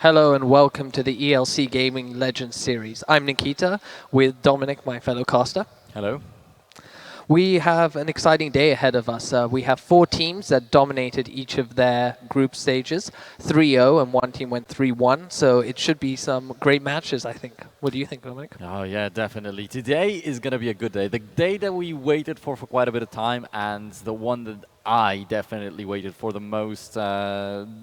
Hello and welcome to the ELC Gaming Legends series. I'm Nikita with Dominic, my fellow caster. Hello. We have an exciting day ahead of us. We have 4 teams that dominated each of their group stages, 3-0, and one team went 3-1. So it should be some great matches, I think. What do you think, Dominic? Oh yeah, definitely. Today is going to be a good day. The day that we waited for quite a bit of time, and the one that I definitely waited for the most.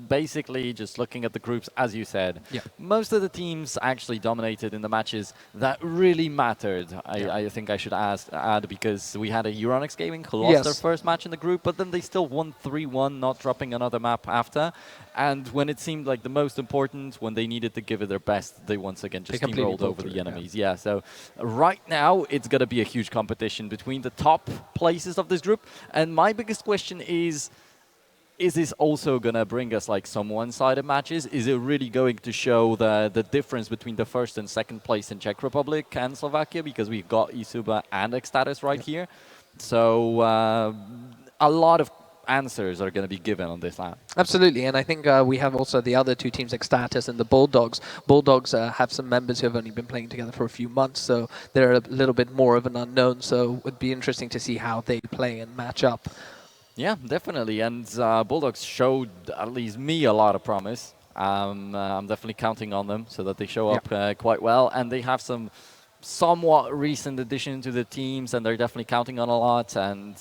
Basically, just looking at the groups, as you said, most of the teams actually dominated in the matches that really mattered. I think I should add, because we had a Euronics Gaming who lost their first match in the group, but then they still won 3-1, not dropping another map after. And when it seemed like the most important, when they needed to give it their best, they once again just steamrolled over the enemies. Yeah, so right now it's going to be a huge competition between the top places of this group. And my biggest question is this also going to bring us like some one-sided matches? Is it really going to show the difference between the first and second place in Czech Republic and Slovakia? Because we've got eSuba and Ecstatis right here. So a lot of answers are going to be given on this lap. Absolutely, and I think we have also the other 2 teams, Ecstatis and the Bulldogs. Bulldogs have some members who have only been playing together for a few months, so they're a little bit more of an unknown, so it would be interesting to see how they play and match up. Yeah, definitely, and Bulldogs showed at least me a lot of promise. I'm definitely counting on them so that they show up quite well, and they have some somewhat recent addition to the teams, and they're definitely counting on a lot. And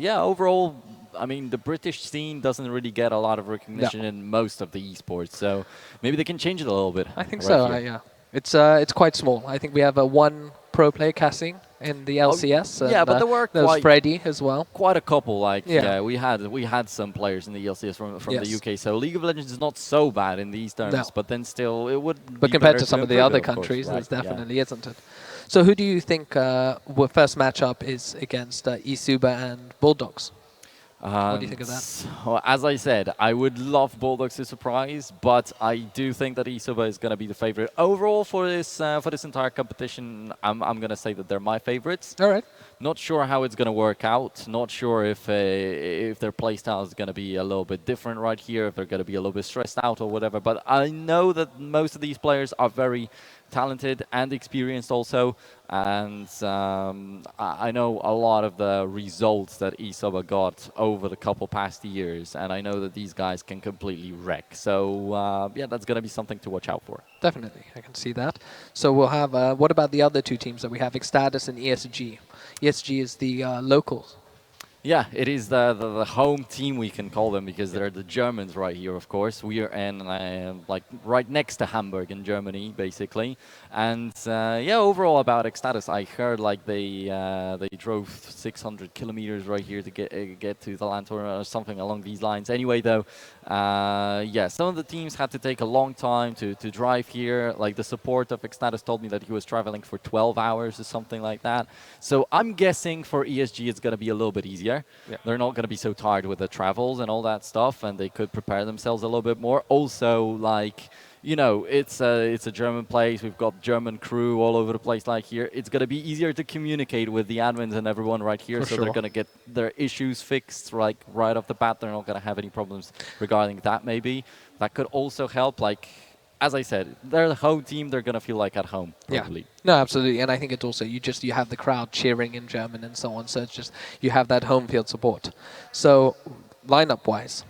yeah, overall, I mean, the British scene doesn't really get a lot of recognition in most of the esports, so maybe they can change it a little bit. I think so. Yeah, it's quite small. I think we have one pro player casting in the LCS. And, yeah, but there were there's Freddy as well. Quite a couple. Like we had some players in the LCS from the UK. So League of Legends is not so bad in these terms, but then still it would. But compared to some of the other countries, it definitely isn't it. So who do you think first matchup is against eSuba and Bulldogs? What do you think of that? Well, as I said, I would love Bulldogs to surprise, but I do think that eSuba is going to be the favorite overall for this entire competition. I'm going to say that they're my favorites. All right. Not sure how it's going to work out. Not sure if their playstyle is going to be a little bit different right here, if they're going to be a little bit stressed out or whatever. But I know that most of these players are very talented and experienced also, and I know a lot of the results that eSuba got over the couple past years, and I know that these guys can completely wreck. So yeah, that's going to be something to watch out for. Definitely, I can see that. So we'll have, what about the other 2 teams that we have, Ecstatis and ESG? ESG is the locals. Yeah, it is the home team, we can call them, because they're the Germans right here, of course. We are in like right next to Hamburg in Germany, basically. And yeah, overall about Ecstatis, I heard like they drove 600 kilometers right here to get to the LAN tournament or something along these lines. Anyway, though, yeah, some of the teams had to take a long time to drive here. Like the support of Ecstatis told me that he was traveling for 12 hours or something like that. So I'm guessing for ESG it's going to be a little bit easier. Yeah. They're not going to be so tired with the travels and all that stuff, and they could prepare themselves a little bit more. Also, like, you know, it's a German place. We've got German crew all over the place like here. It's going to be easier to communicate with the admins and everyone right here, so they're going to get their issues fixed like right off the bat. They're not going to have any problems regarding that maybe. That could also help, like, as I said, they're the home team. They're going to feel like at home, probably. Yeah. No, absolutely. And I think it's also, you have the crowd cheering in German and so on. So it's just, you have that home field support. So lineup-wise.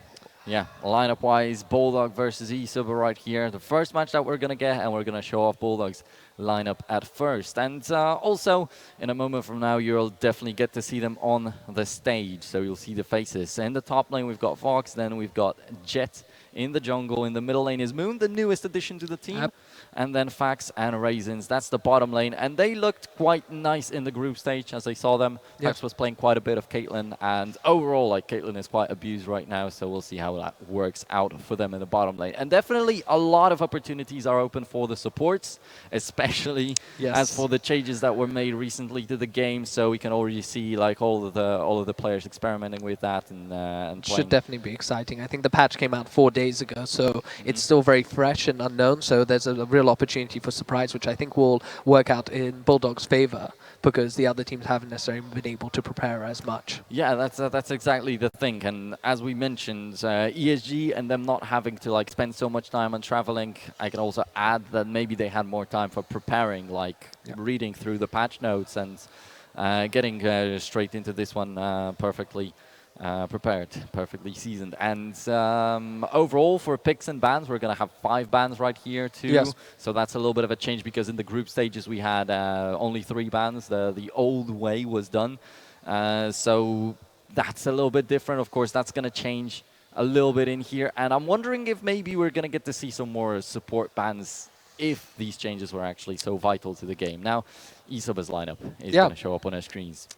Yeah, lineup-wise, Bulldog versus eSuba right here. The first match that we're going to get, and we're going to show off Bulldog's lineup at first. And also, in a moment from now, you'll definitely get to see them on the stage. So you'll see the faces. In the top lane, we've got Fox. Then we've got Jet in the jungle. In the middle lane is Moon, the newest addition to the team. And then Fax and Raisins. That's the bottom lane. And they looked quite nice in the group stage as I saw them. Fax was playing quite a bit of Caitlyn. And overall, like, Caitlyn is quite abused right now. So we'll see how that works out for them in the bottom lane. And definitely a lot of opportunities are open for the supports, especially as for the changes that were made recently to the game. So we can already see like all of the players experimenting with that and should definitely be exciting. I think the patch came out 4 days ago, so it's still very fresh and unknown. So there's a real opportunity for surprise, which I think will work out in Bulldog's favor. because the other teams haven't necessarily been able to prepare as much. Yeah, that's exactly the thing. And as we mentioned, ESG and them not having to like spend so much time on traveling, I can also add that maybe they had more time for preparing, like reading through the patch notes and getting straight into this one perfectly prepared, perfectly seasoned. And overall, for picks and bans, we're going to have 5 bans right here too. Yes. So that's a little bit of a change because in the group stages we had only 3 bans. The old way was done. So that's a little bit different. Of course, that's going to change a little bit in here. And I'm wondering if maybe we're going to get to see some more support bans if these changes were actually so vital to the game. Now, eSuba's lineup is going to show up on our screens.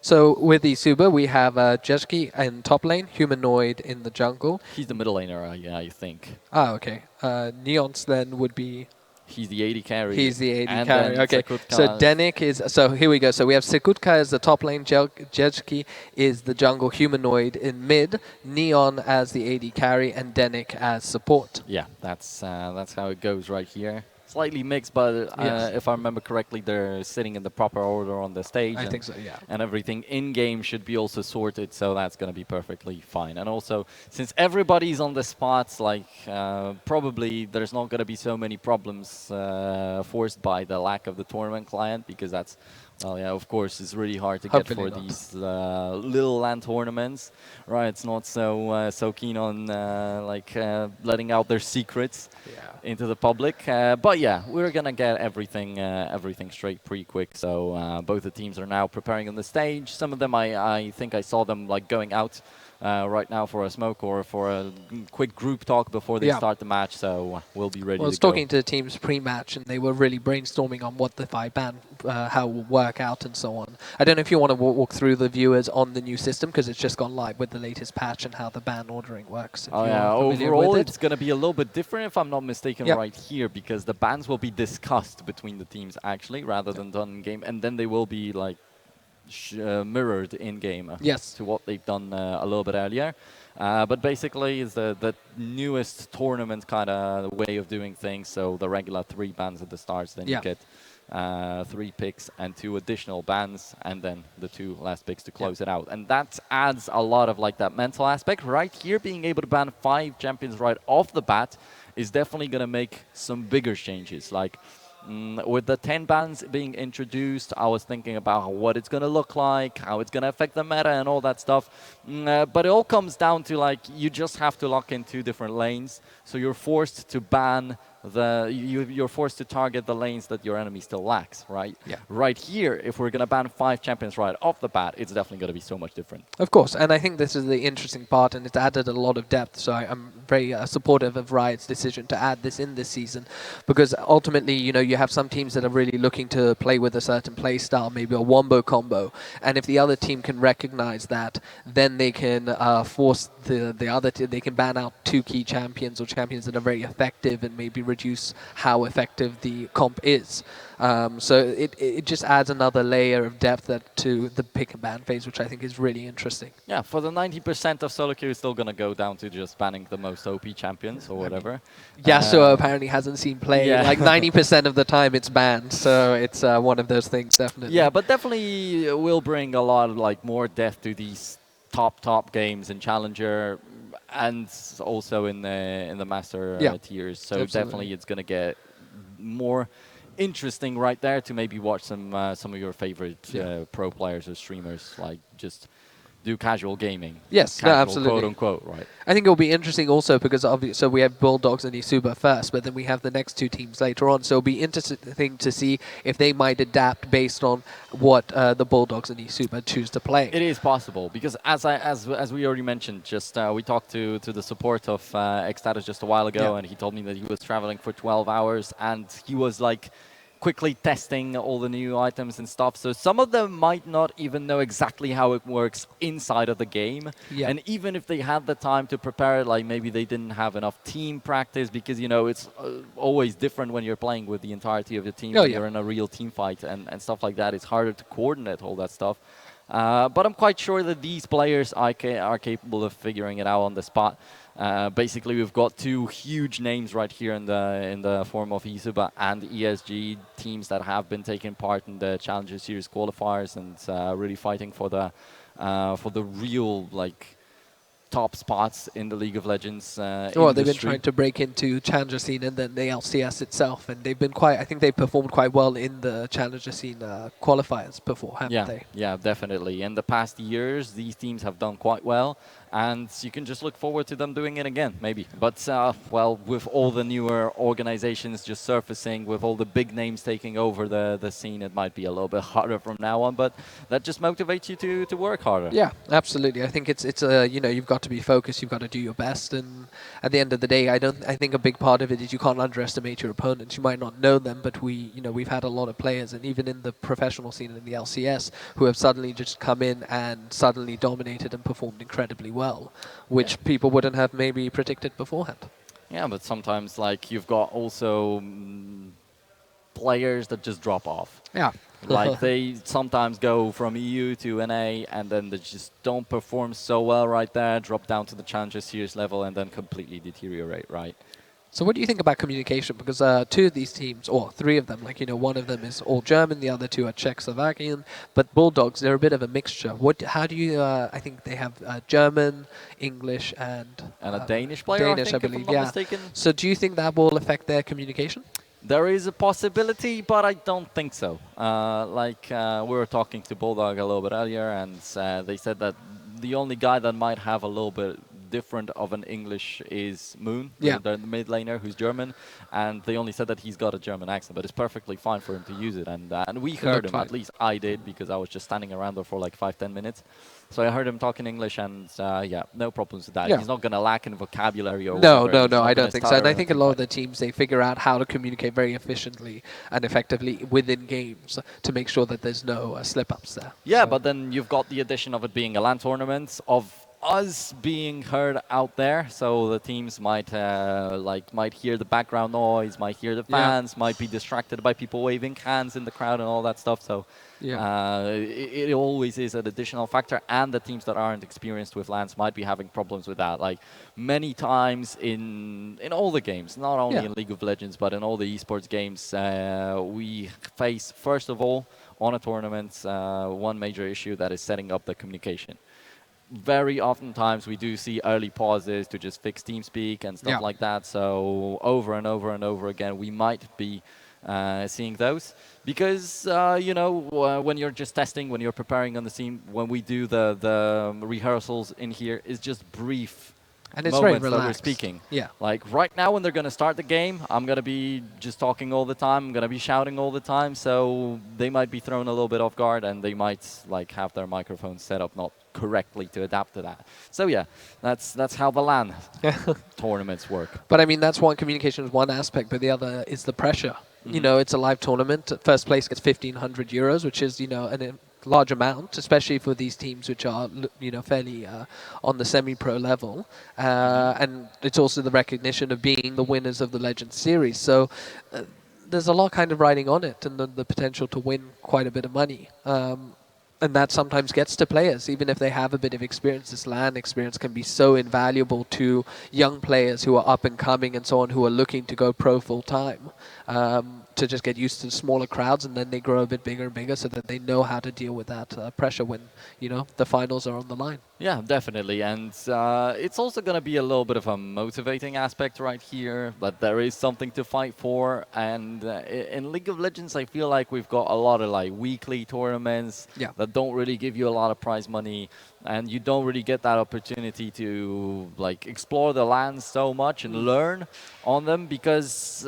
So with eSuba, we have Jeski in top lane, Humanoid in the jungle. He's the middle laner, I think. Ah, okay. Neons then would be... He's the AD carry. He's the AD and carry, okay. So Denik is... So here we go. So we have Sikutka as the top lane, Jejki is the jungle, Humanoid in mid, Neon as the AD carry, and Denik as support. Yeah, that's how it goes right here. Slightly mixed, but if I remember correctly, they're sitting in the proper order on the stage. I think so, yeah. And everything in-game should be also sorted, so that's going to be perfectly fine. And also, since everybody's on the spots, like probably there's not going to be so many problems forced by the lack of the tournament client, because that's, well, yeah, of course, it's really hard to get for these little LAN tournaments, right? It's not so so keen on letting out their secrets into the public. But yeah, we're gonna get everything straight pretty quick. So both the teams are now preparing on the stage. Some of them, I think I saw them like going out right now for a smoke or for a quick group talk before they start the match. So we'll be ready. Well, I was talking to the teams pre-match, and they were really brainstorming on what the 5 ban, how it will work out, and so on. I don't know if you want to walk through the viewers on the new system, because it's just gone live with the latest patch and how the ban ordering works. Oh yeah, overall it's going to be a little bit different, if I'm not mistaken, right here, because the bans will be discussed between the teams actually, rather than done in game, and then they will be like mirrored in game to what they've done a little bit earlier. But basically, is the newest tournament kind of way of doing things. So the regular 3 bans at the start, then you get 3 picks and 2 additional bans, and then the 2 last picks to close it out. And that adds a lot of like that mental aspect. Right here, being able to ban 5 champions right off the bat is definitely going to make some bigger changes. Like with the 10 bans being introduced, I was thinking about what it's going to look like, how it's going to affect the meta and all that stuff. But it all comes down to like you just have to lock in 2 different lanes. So you're forced to ban you're forced to target the lanes that your enemy still lacks, right? Yeah. Right here, if we're going to ban 5 champions right off the bat, it's definitely going to be so much different. Of course, and I think this is the interesting part, and it's added a lot of depth, so I'm very supportive of Riot's decision to add this in this season, because ultimately, you know, you have some teams that are really looking to play with a certain play style, maybe a wombo combo, and if the other team can recognize that, then they can force the other team, they can ban out 2 key champions or champions that are very effective and maybe reduce how effective the comp is. So it just adds another layer of depth to the pick and ban phase, which I think is really interesting. Yeah, for the 90% of solo queue, it's still going to go down to just banning the most OP champions or whatever. Yasuo apparently hasn't seen play. Like 90% of the time it's banned, so it's one of those things, definitely. Yeah, but definitely will bring a lot of like more depth to these top games in Challenger, and also in the Master tiers. So definitely it's going to get more interesting right there to maybe watch some of your favorite pro players or streamers like just do casual gaming. Yes, casual, absolutely. Quote unquote, right? I think it'll be interesting also because so we have Bulldogs and eSuba first, but then we have the next 2 teams later on. So it'll be interesting to see if they might adapt based on what the Bulldogs and eSuba choose to play. It is possible because as we already mentioned, just we talked to the support of Xstatus just a while ago, and he told me that he was traveling for 12 hours and he was like quickly testing all the new items and stuff. So some of them might not even know exactly how it works inside of the game. Yeah. And even if they had the time to prepare it, like maybe they didn't have enough team practice, because, you know, it's always different when you're playing with the entirety of the team. Oh, you're in a real team fight and stuff like that. It's harder to coordinate all that stuff. But I'm quite sure that these players are capable of figuring it out on the spot. Basically, we've got two huge names right here in the form of eSuba and ESG teams that have been taking part in the Challenger Series qualifiers and really fighting for the real like top spots in the League of Legends Well, they've been industry. trying to break into Challenger scene and then the LCS itself, and they've been quite. I think they performed quite well in the Challenger scene qualifiers before, haven't Yeah, they? yeah, definitely. In the past years, these teams have done quite well, and you can just look forward to them doing it again, maybe. But, well, with all the newer organizations just surfacing, with all the big names taking over the scene, it might be a little bit harder from now on, but that just motivates you to work harder. Yeah, absolutely. I think it's you know, you've got to be focused, you've got to do your best, and at the end of the day, I think a big part of it is you can't underestimate your opponents. You might not know them, but we've had a lot of players, and even in the professional scene in the LCS, who have suddenly just come in and suddenly dominated and performed incredibly well, Yeah. which people wouldn't have maybe predicted beforehand. Yeah, but sometimes, like, you've got also players that just drop off. Yeah. Like they sometimes go from EU to NA and then they just don't perform so well right there, drop down to the Challenger Series level and then completely deteriorate, right? So what do you think about communication? Because two of these teams, or three of them, like, you know, one of them is all German, the other two are Czechoslovakian, but Bulldogs, they're a bit of a mixture. How do you, I think they have German, English, and And a Danish player, I Danish, think, I if I'm believe, not yeah. mistaken. So do you think that will affect their communication? There is a possibility, but I don't think so. We were talking to Bulldog a little bit earlier, and they said that the only guy that might have a little bit different of an English is Moon, Yeah. the mid laner who's German, and they only said that he's got a German accent, but it's perfectly fine for him to use it. And we heard him, fine. at least I did, because I was just standing around there for like 5-10 minutes. So I heard him talking English, and yeah, no problems with that. Yeah. He's not going to lack in vocabulary or No, whatever. He's not I gonna don't think so. stutter And I or think a anything lot like of the teams, they figure out how to communicate very efficiently and effectively within games to make sure that there's no slip-ups there. Yeah, So- but then you've got the addition of it being a LAN tournament, of us being heard out there, so the teams might might hear the background noise, might hear the Yeah. fans, might be distracted by people waving hands in the crowd and all that stuff. So it always is an additional factor, and the teams that aren't experienced with LANs might be having problems with that. Like many times in all the games, not only in League of Legends, but in all the esports games, we face, first of all, on a tournament, one major issue that is setting up the communication. Very oftentimes we do see early pauses to just fix TeamSpeak and stuff like that. So over and over and over again, we might be seeing those because when you're just testing, when you're preparing on the scene, when we do the rehearsals in here, is just brief. And it's very moments that we're relaxed. speaking. Yeah. Like right now when they're going to start the game, I'm going to be just talking all the time. I'm going to be shouting all the time. So they might be thrown a little bit off guard and they might like have their microphones set up not correctly to adapt to that. So yeah, that's how the LAN tournaments work. But I mean, that's one, communication is one aspect, but the other is the pressure. You know, it's a live tournament. First place gets 1,500 euros, which is, you know, a large amount, especially for these teams which are, you know, fairly on the semi-pro level. And it's also the recognition of being the winners of the Legends series. So there's a lot kind of riding on it, and the potential to win quite a bit of money. And that sometimes gets to players, even if they have a bit of experience. This LAN experience can be so invaluable to young players who are up and coming and so on, who are looking to go pro full time, to just get used to smaller crowds, and then they grow a bit bigger and bigger so that they know how to deal with that pressure when, you know, the finals are on the line. Yeah, definitely. And it's also going to be a little bit of a motivating aspect right here, but there is something to fight for. And in League of Legends, I feel like we've got a lot of like weekly tournaments that don't really give you a lot of prize money. And you don't really get that opportunity to like explore the lands so much and learn on them because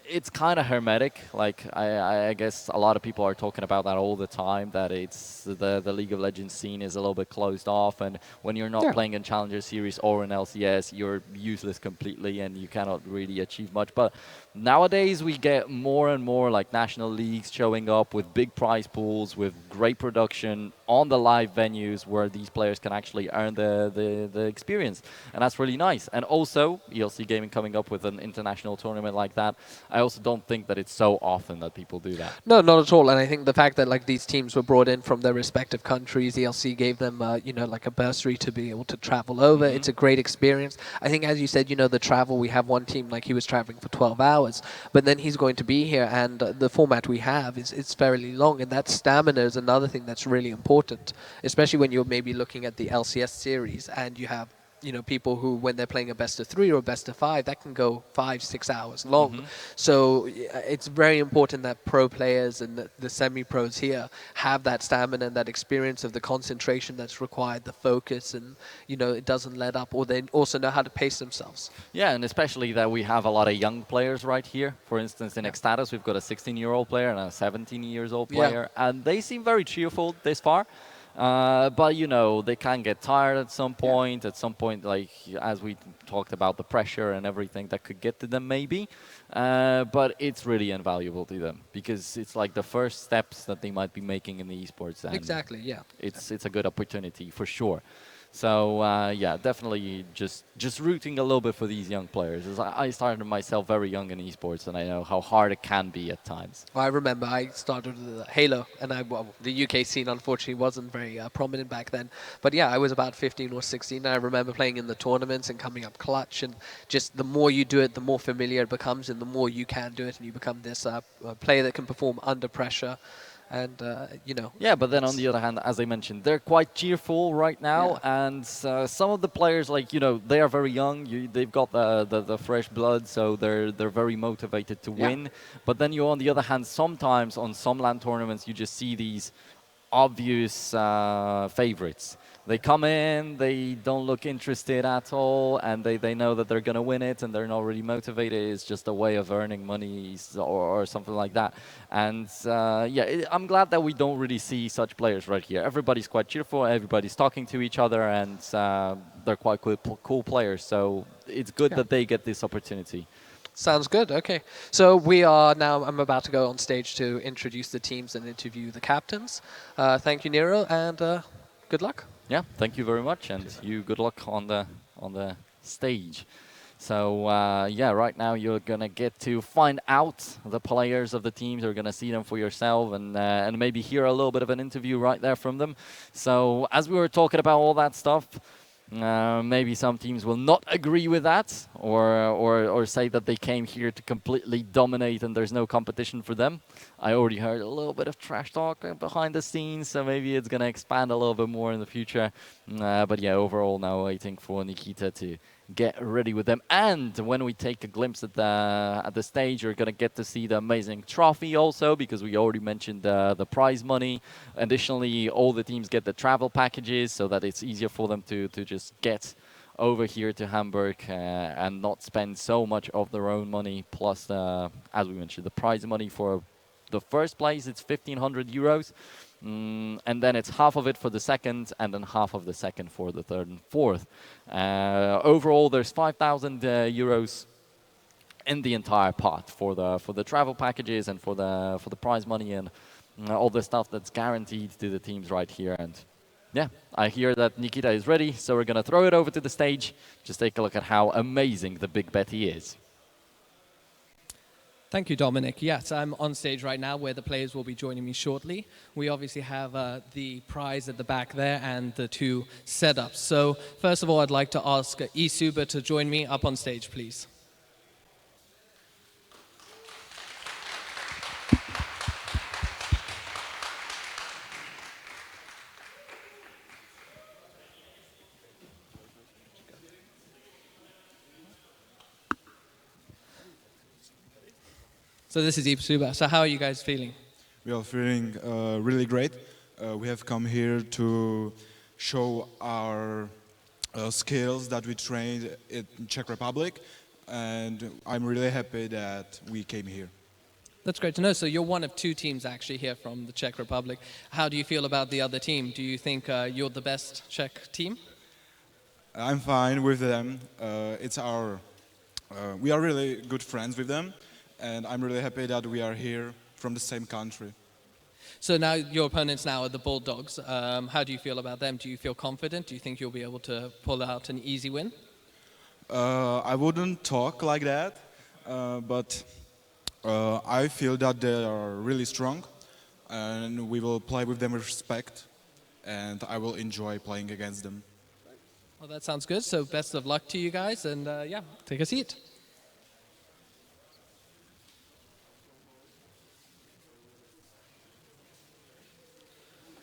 it's kind of hermetic. Like I guess a lot of people are talking about that all the time, that it's the League of Legends scene is a little bit closed off, and when you're not playing in Challenger Series or in LCS, you're useless completely and you cannot really achieve much. But nowadays we get more and more like national leagues showing up with big prize pools, with great production on the live venues where these players can actually earn the experience. And that's really nice. And also, ELC Gaming coming up with an international tournament like that, I also don't think that it's so often that people do that. No, not at all. And I think the fact that like these teams were brought in from their respective countries, ELC gave them, you know, like a bursary to be able to travel over. It's a great experience. I think, as you said, you know, the travel. We have one team like he was traveling for 12 hours, but then he's going to be here, and the format we have is it's fairly long, and that stamina is another thing that's really important, especially when you're maybe looking at the LCS series and you have, you know, people who, when they're playing a best of 3 or a best of 5, that can go 5-6 hours long. So it's very important that pro players and the semi-pros here have that stamina and that experience of the concentration that's required, the focus, and, you know, it doesn't let up, or they also know how to pace themselves. Yeah, and especially that we have a lot of young players right here. For instance, in Extatus, we've got a 16-year-old player and a 17-year-old player, and they seem very cheerful this far. But, you know, they can get tired at some point. At some point, like, as we talked about, the pressure and everything that could get to them maybe. But it's really invaluable to them because it's like the first steps that they might be making in the esports. And Exactly, yeah. it's a good opportunity for sure. So yeah, definitely just rooting a little bit for these young players. As I started myself very young in esports, and I know how hard it can be at times. Well, I remember I started with Halo, and well, the UK scene unfortunately wasn't very prominent back then. But yeah, I was about 15 or 16, and I remember playing in the tournaments and coming up clutch. And just the more you do it, the more familiar it becomes, and the more you can do it, and you become this player that can perform under pressure. And you know. Yeah, but then on the other hand, as I mentioned, they're quite cheerful right now, and some of the players, like, you know, they are very young. They've got the fresh blood, so they're very motivated to win. But then you, on the other hand, sometimes on some LAN tournaments, you just see these obvious favorites. They come in, they don't look interested at all, and they know that they're going to win it, and they're not really motivated. It's just a way of earning money or something like that. And yeah, I'm glad that we don't really see such players right here. Everybody's quite cheerful, everybody's talking to each other, and they're quite cool players. So it's good that they get this opportunity. Sounds good. Okay. So we are now, I'm about to go on stage to introduce the teams and interview the captains. Thank you, Nero, and good luck. Yeah, thank you very much, and you good luck on the stage. So yeah, right now you're gonna get to find out the players of the teams. You're gonna see them for yourself, and maybe hear a little bit of an interview right there from them. So as we were talking about all that stuff, maybe some teams will not agree with that, or say that they came here to completely dominate and there's no competition for them. I already heard a little bit of trash talk behind the scenes, so maybe it's going to expand a little bit more in the future. But yeah, overall now waiting for Nikita to get ready with them. And when we take a glimpse at the stage, you're going to get to see the amazing trophy also, because we already mentioned the prize money. Additionally, all the teams get the travel packages so that it's easier for them to just get over here to Hamburg and not spend so much of their own money. Plus, as we mentioned, the prize money for the first place, it's 1,500 euros. And then it's half of it for the second, and then half of the second for the third and fourth. Overall, there's 5,000 euros in the entire pot for the travel packages and for the prize money and all the stuff that's guaranteed to the teams right here. And yeah, I hear that Nikita is ready, so we're gonna throw it over to the stage. Just take a look at how amazing the Big Betty is. Thank you, Dominic. Yes, I'm on stage right now where the players will be joining me shortly. We obviously have the prize at the back there and the two setups. So first of all, I'd like to ask eSuba to join me up on stage, please. So this is eSuba. So how are you guys feeling? We are feeling really great. We have come here to show our skills that we trained in Czech Republic, and I'm really happy that we came here. That's great to know. So you're one of two teams actually here from the Czech Republic. How do you feel about the other team? Do you think you're the best Czech team? I'm fine with them. We are really good friends with them, and I'm really happy that we are here from the same country. So now your opponents now are the Bulldogs. How do you feel about them? Do you feel confident? Do you think you'll be able to pull out an easy win? I wouldn't talk like that, but I feel that they are really strong, and we will play with them with respect, and I will enjoy playing against them. Well, that sounds good. So best of luck to you guys, and yeah, take a seat.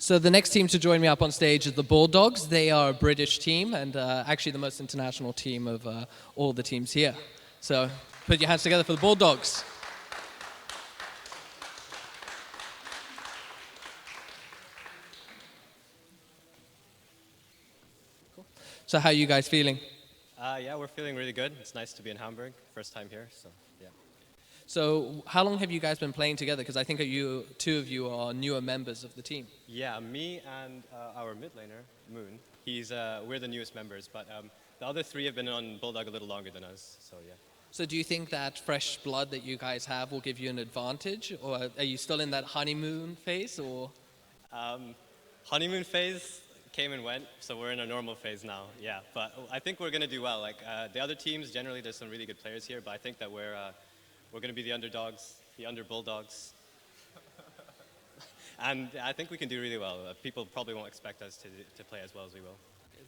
So the next team to join me up on stage is the Bulldogs. They are a British team and actually the most international team of all the teams here. So put your hands together for the Bulldogs. So how are you guys feeling? Yeah, we're feeling really good. It's nice to be in Hamburg. First time here, so yeah. So how long have you guys been playing together? Because I think you, two of you are newer members of the team. Yeah, me and our mid laner, Moon. We're the newest members, but the other three have been on Bulldog a little longer than us, so yeah. So do you think that fresh blood that you guys have will give you an advantage? Or are you still in that honeymoon phase? Or Honeymoon phase came and went, so we're in a normal phase now, yeah. But I think we're going to do well. Like the other teams, generally there's some really good players here, but I think that we're going to be the underdogs, the under Bulldogs. And I think we can do really well. People probably won't expect us to play as well as we will.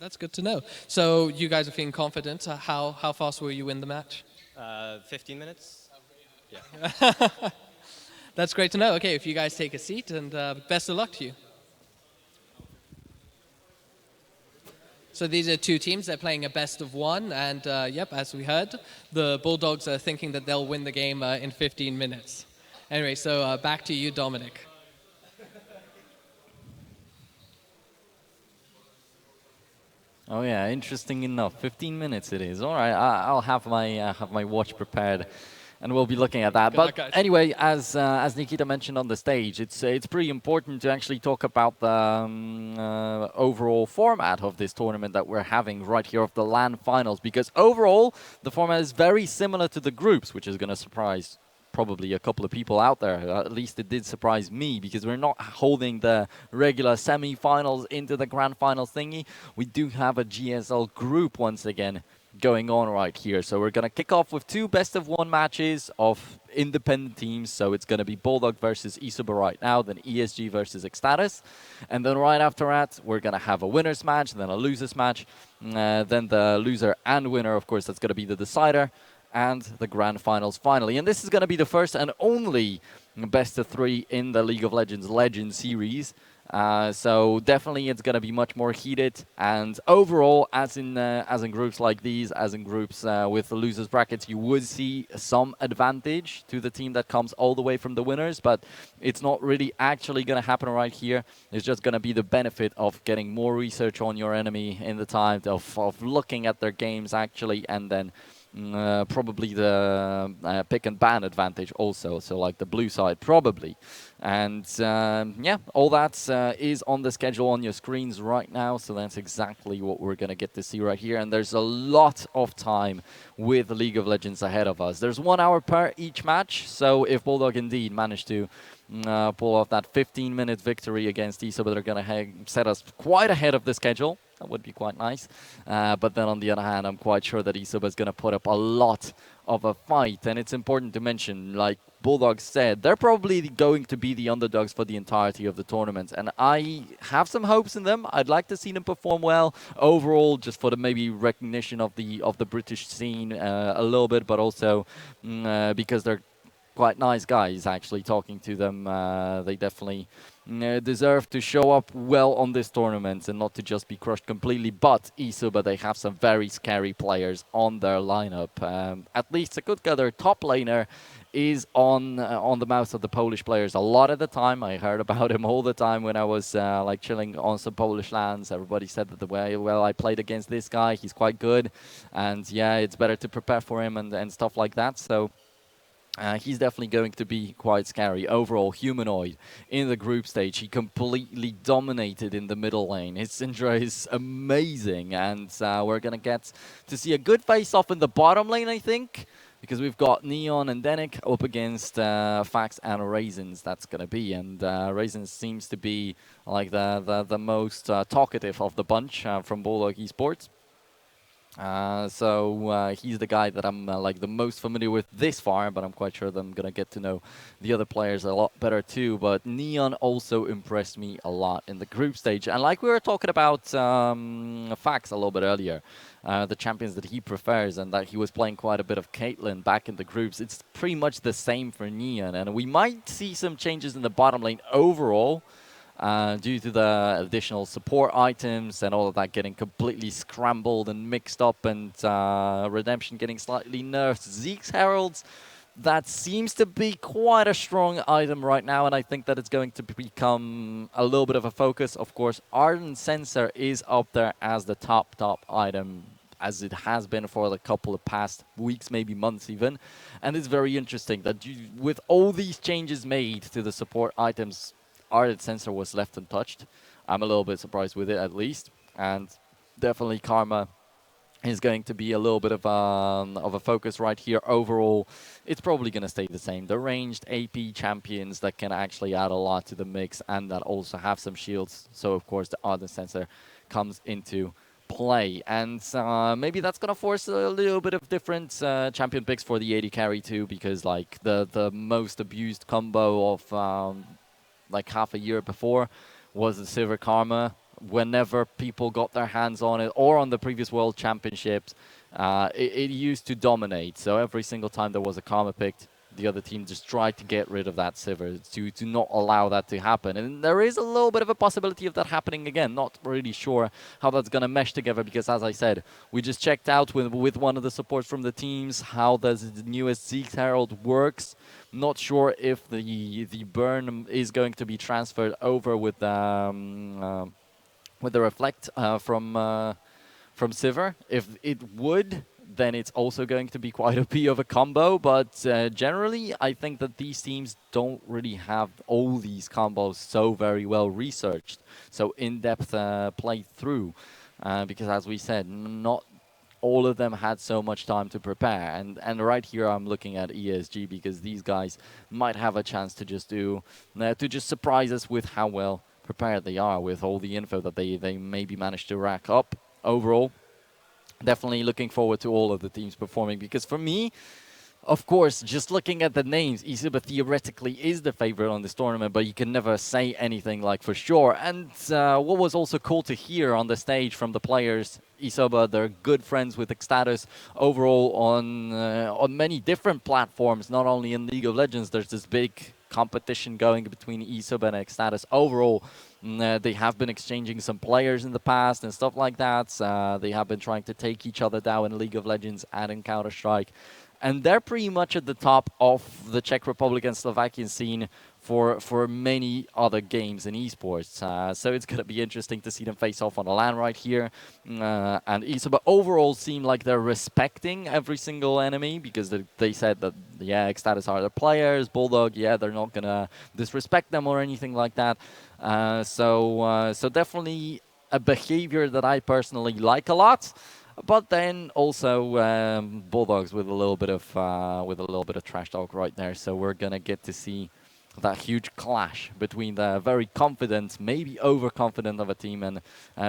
that's good to know. So you guys are feeling confident. How fast will you win the match? 15 minutes? Yeah. That's great to know. Okay, if you guys take a seat, and best of luck to you. So these are two teams. They're playing a best of one, and yep, as we heard, the Bulldogs are thinking that they'll win the game in 15 minutes. Anyway, so back to you, Dominic. Oh yeah, interesting enough. 15 minutes it is. All right, I'll have my watch prepared, and we'll be looking at that. Good But luck, guys. anyway, as Nikita mentioned on the stage, it's pretty important to actually talk about the overall format of this tournament that we're having right here of the LAN Finals, because overall the format is very similar to the groups, which is going to surprise probably a couple of people out there. At least it did surprise me, because we're not holding the regular semi-finals into the grand finals thingy. We do have a GSL group once again going on right here. So we're going to kick off with two best-of-one matches of independent teams. So it's going to be Bulldog versus eSuba right now, then ESG versus Ecstatus. And then right after that, we're going to have a winner's match, then a loser's match. Then the loser and winner, of course, that's going to be the decider, and the grand finals finally. And this is going to be the first and only best of three in the League of Legends Legends series. So definitely it's going to be much more heated. And overall, as in groups like these, as in groups with the losers brackets, you would see some advantage to the team that comes all the way from the winners. But it's not really actually going to happen right here. It's just going to be the benefit of getting more research on your enemy in the time of looking at their games actually, and then probably the pick and ban advantage also, so like the blue side probably. And yeah, all that is on the schedule on your screens right now, so that's exactly what we're going to get to see right here. And there's a lot of time with League of Legends ahead of us. There's 1 hour per each match, so if Bulldog indeed managed to pull off that 15-minute victory against eSuba, they're going to set us quite ahead of the schedule. That would be quite nice. But then on the other hand, I'm quite sure that eSuba is going to put up a lot of a fight. And it's important to mention, like Bulldog said, they're probably going to be the underdogs for the entirety of the tournament. And I have some hopes in them. I'd like to see them perform well overall, just for the maybe recognition of the British scene a little bit, but also because they're quite nice guys, actually, talking to them. They definitely deserve to show up well on this tournament and not to just be crushed completely. But eSuba, they have some very scary players on their lineup. At least Sakutka, their top laner, is on the mouth of the Polish players a lot of the time. I heard about him all the time when I was like chilling on some Polish lands. Everybody said that the way, well, I played against this guy, he's quite good, and yeah, it's better to prepare for him and stuff like that. So he's definitely going to be quite scary. Overall, Humanoid in the group stage, he completely dominated in the middle lane. His Syndra is amazing, and we're going to get to see a good face-off in the bottom lane, I think. because we've got Neon and Denik up against Fax and Raisins. That's gonna be, and Raisins seems to be like the most talkative of the bunch from Bulldog eSports. So he's the guy that I'm like the most familiar with this far, but I'm quite sure that I'm gonna get to know the other players a lot better too. But Neon also impressed me a lot in the group stage, and like we were talking about Fax a little bit earlier, the champions that he prefers, and that he was playing quite a bit of Caitlyn back in the groups. It's pretty much the same for Neon, and we might see some changes in the bottom lane overall. Due to the additional support items and all of that getting completely scrambled and mixed up, and Redemption getting slightly nerfed. Zeke's Heralds, that seems to be quite a strong item right now, and I think that it's going to become a little bit of a focus. Of course, Ardent Sensor is up there as the top item, as it has been for the couple of past weeks, maybe months even. And it's very interesting that with all these changes made to the support items, Ardent Sensor was left untouched. I'm a little bit surprised with it, at least. And definitely Karma is going to be a little bit of a focus right here. Overall, it's probably going to stay the same. The ranged AP champions that can actually add a lot to the mix and that also have some shields. So, of course, the Ardent Sensor comes into play, and maybe that's gonna force a little bit of different champion picks for the AD carry too, because like the most abused combo of like half a year before was the Silver Karma. Whenever people got their hands on it, or on the previous World Championships, it used to dominate. So every single time there was a Karma picked, the other team just tried to get rid of that Sivir to not allow that to happen. And there is a little bit of a possibility of that happening again. Not really sure how that's going to mesh together, because as I said, we just checked out with one of the supports from the teams how the newest Zeke's Herald works. Not sure if the burn is going to be transferred over with the reflect from Sivir. If it would, then it's also going to be quite a bit of a combo. But generally, I think that these teams don't really have all these combos so very well researched, so in-depth played through, because as we said, not all of them had so much time to prepare. And right here I'm looking at ESG, because these guys might have a chance to just surprise us with how well prepared they are with all the info that they maybe managed to rack up. Overall, definitely looking forward to all of the teams performing, because for me, of course, just looking at the names, eSuba theoretically is the favorite on this tournament, but you can never say anything like for sure. And what was also cool to hear on the stage from the players, eSuba, they're good friends with Ecstatus overall on many different platforms, not only in League of Legends. There's this big competition going between eSuba and Ecstatus overall. They have been exchanging some players in the past and stuff like that. They have been trying to take each other down in League of Legends and in Counter-Strike. And they're pretty much at the top of the Czech Republic and Slovakian scene for many other games in esports. So it's going to be interesting to see them face off on the LAN right here. And eSuba overall seem like they're respecting every single enemy, because they said that, yeah, Ecstatus are their players, Bulldog, yeah, they're not going to disrespect them or anything like that. So definitely a behavior that I personally like a lot. But then also Bulldogs with a little bit of trash talk right there. So we're gonna get to see that huge clash between the very confident, maybe overconfident of a team, and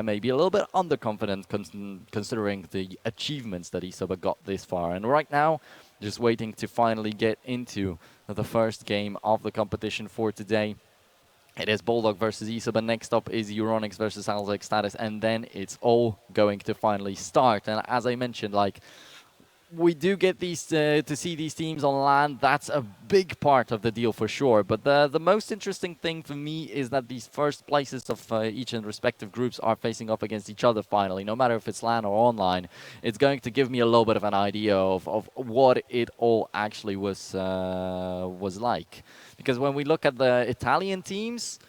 maybe a little bit underconfident considering the achievements that eSuba got this far. And right now, just waiting to finally get into the first game of the competition for today. It is Bulldog versus eSuba. Next up is Euronics versus Ecstatus, and then it's all going to finally start. And as I mentioned, like, we do get these to see these teams on LAN. That's a big part of the deal for sure. But the most interesting thing for me is that these first places of each and respective groups are facing off against each other finally. No matter if it's LAN or online, it's going to give me a little bit of an idea of what it all actually was like. Because when we look at the Italian teams,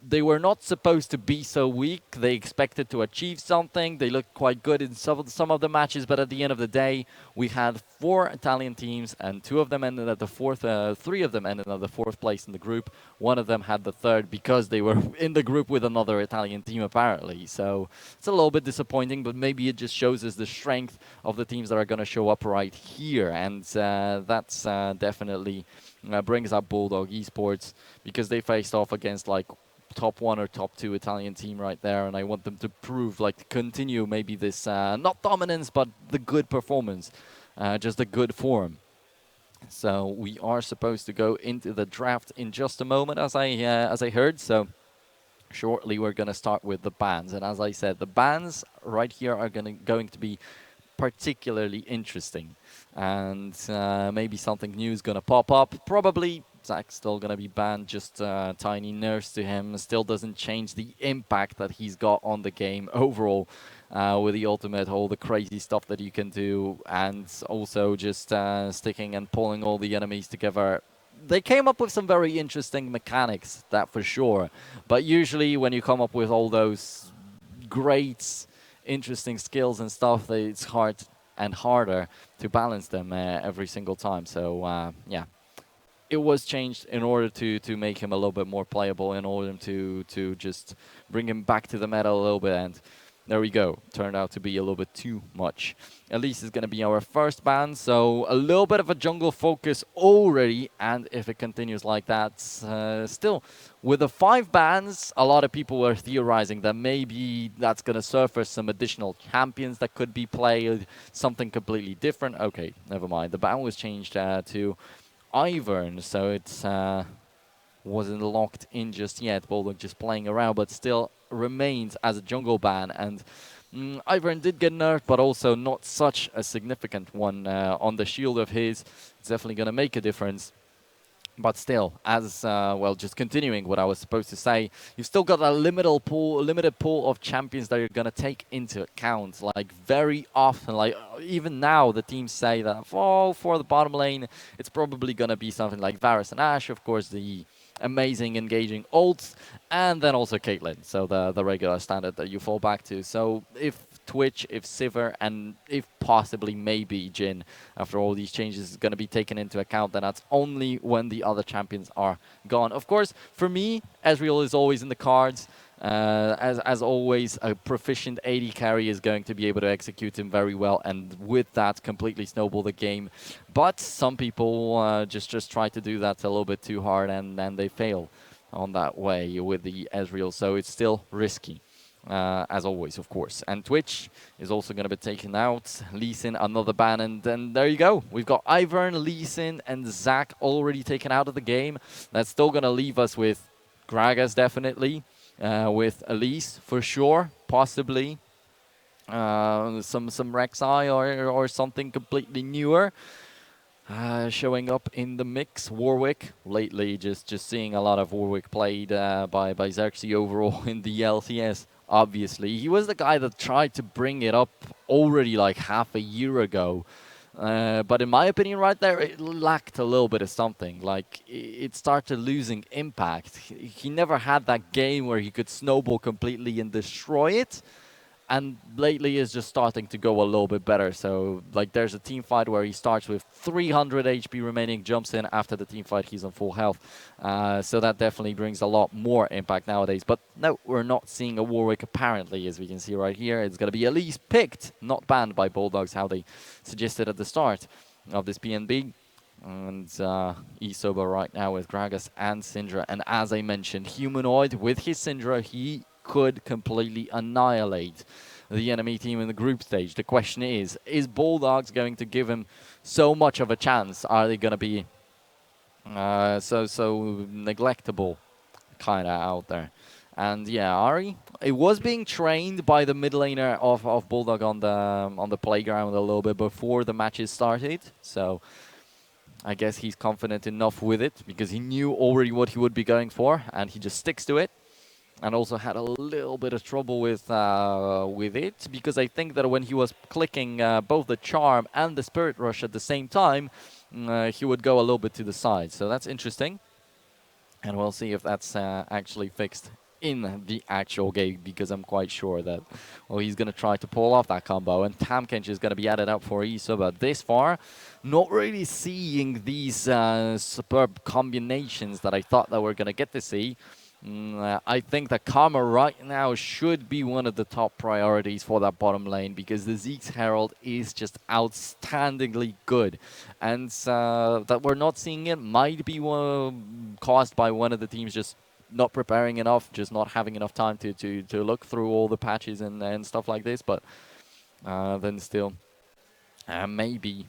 they were not supposed to be so weak. They expected to achieve something. They looked quite good in some of the matches, but at the end of the day, we had 4 Italian teams, and 2 of them ended at the 4th. 3 of them ended at the 4th place in the group. 1 of them had the 3rd because they were in the group with another Italian team, apparently. So it's a little bit disappointing, but maybe it just shows us the strength of the teams that are going to show up right here, and that's definitely brings up Bulldog eSports, because they faced off against like top 1 or top 2 Italian team right there, and I want them to prove, like, to continue maybe this not dominance, but the good performance, just a good form. So we are supposed to go into the draft in just a moment, as I heard. So shortly we're going to start with the bans, and as I said, the bans right here are going to be particularly interesting, and maybe something new is going to pop up. Probably Zach's still going to be banned, just tiny nerfs to him. Still doesn't change the impact that he's got on the game overall, with the ultimate, all the crazy stuff that you can do, and also just sticking and pulling all the enemies together. They came up with some very interesting mechanics, that for sure, but usually when you come up with all those great interesting skills and stuff, it's hard and harder to balance them every single time. So yeah, it was changed in order to make him a little bit more playable, in order to just bring him back to the meta a little bit, and there we go. Turned out to be a little bit too much. Elise is going to be our first ban, so a little bit of a jungle focus already, and if it continues like that, still, with the 5 bans, a lot of people were theorizing that maybe that's going to surface some additional champions that could be played, something completely different. Okay, never mind. The ban was changed to Ivern, so it's wasn't locked in just yet. Bulldog just playing around, but still remains as a jungle ban. And Ivern did get nerfed, but also not such a significant one on the shield of his. It's definitely going to make a difference. But still, as well, just continuing what I was supposed to say, you've still got a limited pool of champions that you're gonna take into account. Like very often, like even now, the teams say that for the bottom lane, it's probably gonna be something like Varus and Ashe, of course, the amazing engaging ults, and then also Caitlyn, so the regular standard that you fall back to. So if Twitch, if Sivir, and if possibly maybe Jhin, after all these changes, is going to be taken into account, then that's only when the other champions are gone. Of course, for me, Ezreal is always in the cards. As always, a proficient AD carry is going to be able to execute him very well, and with that, completely snowball the game. But some people just try to do that a little bit too hard, and then they fail on that way with the Ezreal, so it's still risky. As always, of course. And Twitch is also going to be taken out. Lee Sin, another ban, and then there you go. We've got Ivern, Lee Sin, and Zac already taken out of the game. That's still going to leave us with Gragas, definitely, with Elise, for sure, possibly. Some Rek'Sai or something completely newer. Showing up in the mix, Warwick. Lately, just seeing a lot of Warwick played by Xerxes overall in the LCS. Obviously, he was the guy that tried to bring it up already like half a year ago. But in my opinion, right there, it lacked a little bit of something. Like, it started losing impact. He never had that game where he could snowball completely and destroy it. And lately is just starting to go a little bit better. So, like, there's a team fight where he starts with 300 HP remaining, jumps in. After the team fight, he's on full health. So that definitely brings a lot more impact nowadays. But no, we're not seeing a Warwick apparently, as we can see right here. It's going to be at least picked, not banned by Bulldogs, how they suggested at the start of this PNB. And eSuba right now with Gragas and Syndra. And as I mentioned, Humanoid with his Syndra, he could completely annihilate the enemy team in the group stage. The question is Bulldogs going to give him so much of a chance? Are they going to be so neglectable kind of out there? And yeah, Ari, it was being trained by the mid laner of Bulldog on the playground a little bit before the matches started. So I guess he's confident enough with it because he knew already what he would be going for, and he just sticks to it. And also had a little bit of trouble with it, because I think that when he was clicking both the Charm and the Spirit Rush at the same time, he would go a little bit to the side. So that's interesting. And we'll see if that's actually fixed in the actual game, because I'm quite sure that, well, he's going to try to pull off that combo, and Tamkench is going to be added up for eSuba. This far, not really seeing these superb combinations that I thought that we're going to get to see. I think that Karma right now should be one of the top priorities for that bottom lane, because the Zeke's Herald is just outstandingly good. And that we're not seeing it might be caused by one of the teams just not preparing enough, just not having enough time to look through all the patches and stuff like this. But then still, maybe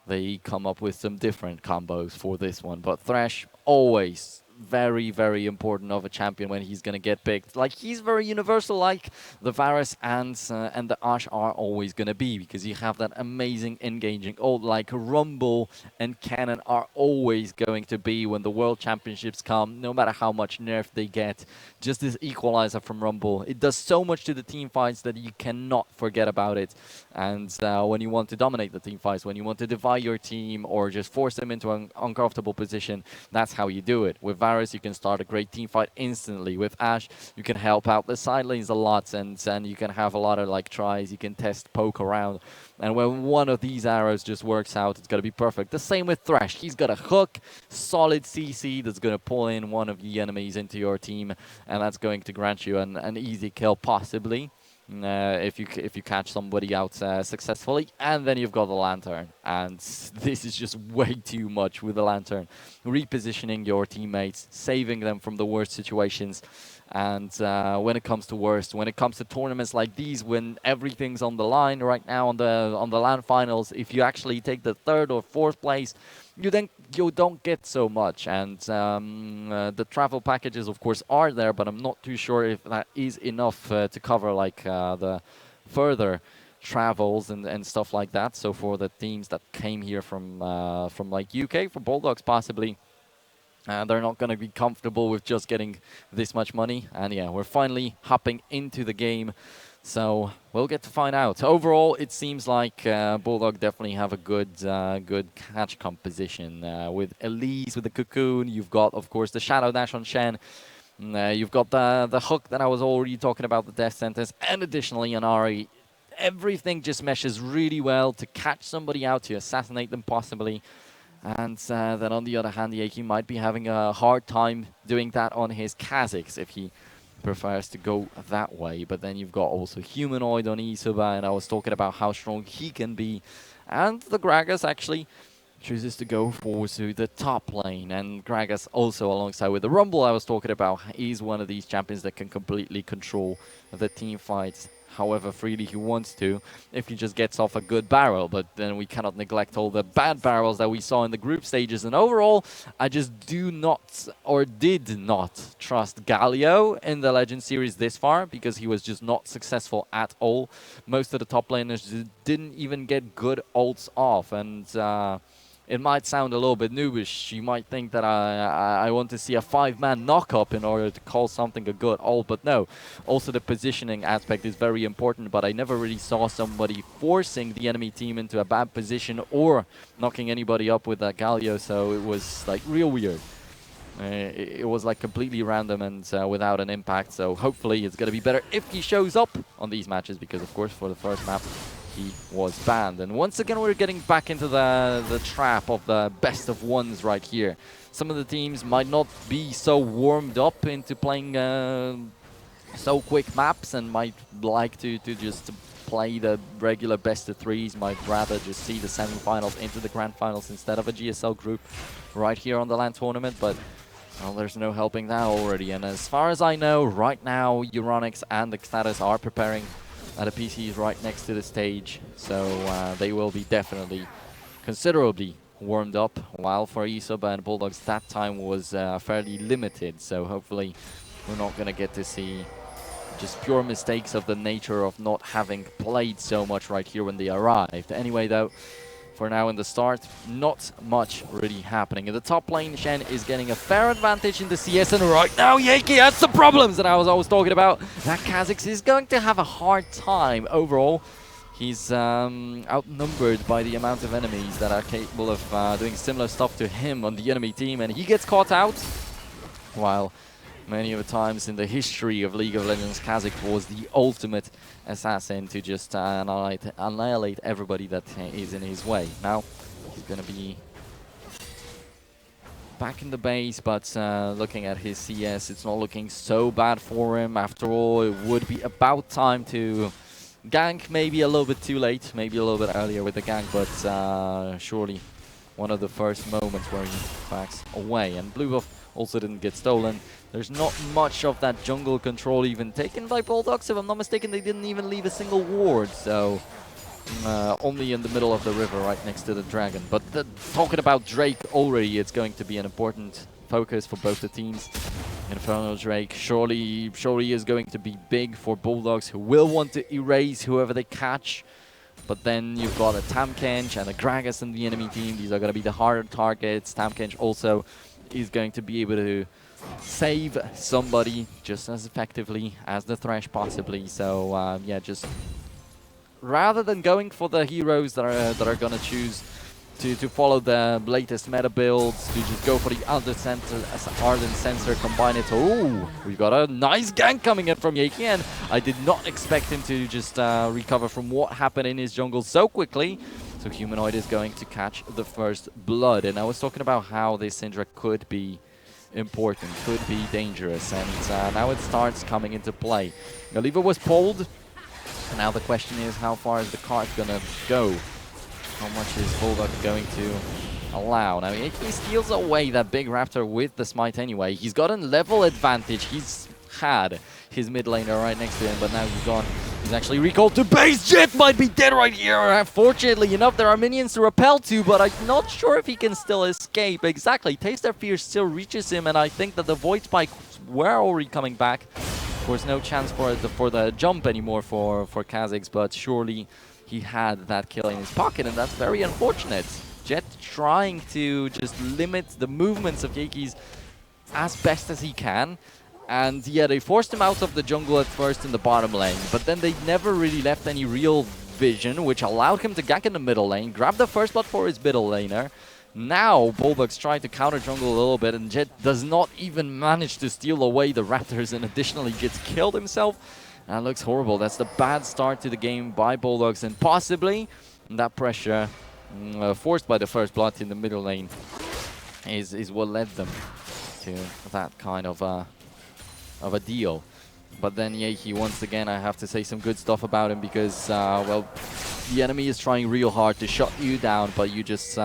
they come up with some different combos for this one. But Thresh, always very, very important of a champion when he's going to get picked. Like, he's very universal, like the Varus and the Ashe are always going to be, because you have that amazing engaging ult. Like Rumble and Cannon are always going to be when the World Championships come, no matter how much nerf they get. Just this equalizer from Rumble, it does so much to the team fights that you cannot forget about it. And when you want to dominate the team fights, when you want to divide your team or just force them into an uncomfortable position, that's how you do it. With Varus, you can start a great team fight instantly. With Ashe, you can help out the side lanes a lot, and you can have a lot of like tries. You can test, poke around, and when one of these arrows just works out, it's gonna be perfect. The same with Thresh. He's got a hook, solid CC that's gonna pull in one of the enemies into your team, and that's going to grant you an easy kill, possibly. If you catch somebody out successfully. And then you've got the Lantern, and this is just way too much with the Lantern. Repositioning your teammates, saving them from the worst situations. And when it comes to worst, when it comes to tournaments like these, when everything's on the line right now on the LAN Finals, if you actually take the 3rd or 4th place, you don't get so much. And the travel packages, of course, are there, but I'm not too sure if that is enough to cover like the further travels and stuff like that. So for the teams that came here from like UK, for Bulldogs possibly, they're not going to be comfortable with just getting this much money. And yeah, we're finally hopping into the game. So we'll get to find out. Overall, it seems like Bulldog definitely have a good catch composition. With Elise, with the Cocoon, you've got, of course, the Shadow Dash on Shen. You've got the hook that I was already talking about, the Death Sentence. And additionally, on Ari, everything just meshes really well to catch somebody out, to assassinate them possibly. And then on the other hand, Yaki might be having a hard time doing that on his Kazakhs if he prefers to go that way. But then you've got also Humanoid on eSuba, and I was talking about how strong he can be. And the Gragas actually chooses to go forward to the top lane. And Gragas also, alongside with the Rumble I was talking about, is one of these champions that can completely control the team fights however freely he wants to, if he just gets off a good barrel. But then we cannot neglect all the bad barrels that we saw in the group stages. And overall, I just do not, or did not, trust Galio in the Legend Series this far, because he was just not successful at all. Most of the top laners didn't even get good ults off. And it might sound a little bit noobish. You might think that I want to see a 5-man knock-up in order to call something a good ult, but no. Also, the positioning aspect is very important, but I never really saw somebody forcing the enemy team into a bad position or knocking anybody up with that Galio, so it was like real weird. It was like completely random and without an impact, so hopefully it's going to be better if he shows up on these matches, because of course for the first map he was banned. And once again we're getting back into the trap of the best of ones right here. Some of the teams might not be so warmed up into playing so quick maps and might like to just play the regular best of threes, might rather just see the semi-finals into the grand finals instead of a GSL group right here on the LAN tournament. But well, there's no helping that already. And as far as I know, right now Euronics and the Xatus are preparing the PCs right next to the stage, so they will be definitely considerably warmed up, while for eSuba and Bulldogs that time was fairly limited, so hopefully we're not going to get to see just pure mistakes of the nature of not having played so much right here when they arrived. Anyway though, for now in the start, not much really happening. In the top lane, Shen is getting a fair advantage in the CS, and right now Yaki has the problems that I was always talking about. That Kazakhs is going to have a hard time overall. He's outnumbered by the amount of enemies that are capable of doing similar stuff to him on the enemy team, and he gets caught out, while Many of the times in the history of League of Legends, Kha'Zix was the ultimate assassin to just annihilate everybody that is in his way. Now, he's going to be back in the base, but looking at his CS, it's not looking so bad for him. After all, it would be about time to gank, maybe a little bit too late, maybe a little bit earlier with the gank, but surely one of the first moments where he backs away. And blue buff also didn't get stolen. There's not much of that jungle control even taken by Bulldogs. If I'm not mistaken, they didn't even leave a single ward, so only in the middle of the river right next to the dragon. But talking about Drake already, it's going to be an important focus for both the teams. Infernal Drake surely is going to be big for Bulldogs, who will want to erase whoever they catch. But then you've got a Tamkench and a Gragas in the enemy team. These are going to be the harder targets. Tamkench also is going to be able to save somebody just as effectively as the Thresh possibly. So yeah, just rather than going for the heroes that are going to choose to follow the latest meta builds, to just go for the Ardent Sensor, combine it. Oh, we've got a nice gank coming in from Yaki, and I did not expect him to just recover from what happened in his jungle so quickly. So Humanoid is going to catch the first blood. And I was talking about how this Syndra could be important, could be dangerous, and now it starts coming into play. The lever was pulled, and now the question is, how far is the cart gonna go? How much is Bulldog going to allow? Now he steals away that big raptor with the smite anyway. He's got a level advantage. He's had his mid laner right next to him, but now he's gone. He's actually recalled to base. Jet might be dead right here. Fortunately enough, there are minions to repel to, but I'm not sure if he can still escape. Exactly. Taste their fear still reaches him, and I think that the Void Spikes were already coming back. Of course, no chance for the jump anymore for Kha'Zix, but surely he had that kill in his pocket, and that's very unfortunate. Jet trying to just limit the movements of Yaki's as best as he can. And yeah, they forced him out of the jungle at first in the bottom lane, but then they never really left any real vision, which allowed him to gank in the middle lane, grab the first blood for his middle laner. Now Bulldog's trying to counter jungle a little bit, and Jet does not even manage to steal away the raptors, and additionally gets killed himself. That looks horrible. That's the bad start to the game by Bulldogs, and possibly that pressure forced by the first blood in the middle lane is what led them to that kind of a deal. But then Yahi, once again, I have to say some good stuff about him, because well, the enemy is trying real hard to shut you down, but you just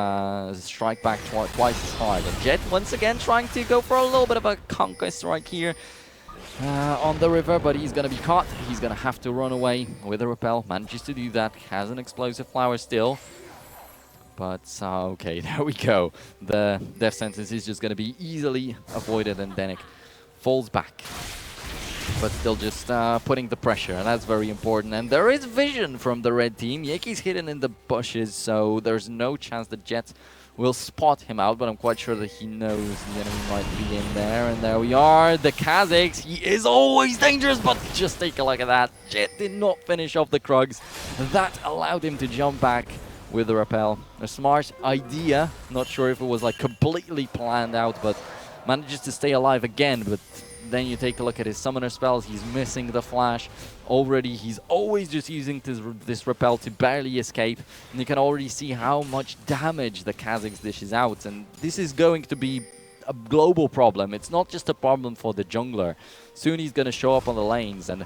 strike back twice as hard. And Jet once again trying to go for a little bit of a conquest right here on the river, but he's going to be caught. He's going to have to run away with a repel. Manages to do that. Has an explosive flower still. But okay, there we go. The death sentence is just going to be easily avoided, and Denik falls back. But still just putting the pressure, and that's very important. And there is vision from the red team. Yaki's hidden in the bushes, so there's no chance that Jet will spot him out, but I'm quite sure that he knows the enemy might be in there. And there we are, the Kha'Zix. He is always dangerous, but just take a look at that. Jet did not finish off the Krugs. That allowed him to jump back with the repel. A smart idea. Not sure if it was like completely planned out, but manages to stay alive again. But then you take a look at his summoner spells. He's missing the flash already. He's always just using this repel to barely escape. And you can already see how much damage the Kha'Zix dishes out. And this is going to be a global problem. It's not just a problem for the jungler. Soon he's going to show up on the lanes, and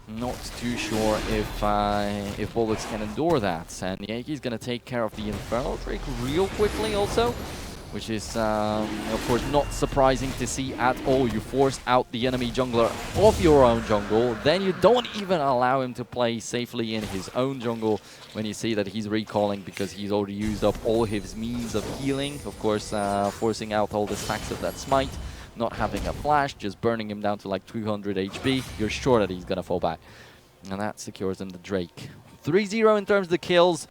not too sure if Bulldogs can endure that. And Yaki's going to take care of the Infernal Drake real quickly also, which is, of course, not surprising to see at all. You force out the enemy jungler of your own jungle, then you don't even allow him to play safely in his own jungle when you see that he's recalling because he's already used up all his means of healing. Of course, forcing out all the stacks of that smite, not having a flash, just burning him down to like 200 HP. You're sure that he's going to fall back. And that secures him the Drake. 3-0 in terms of the kills.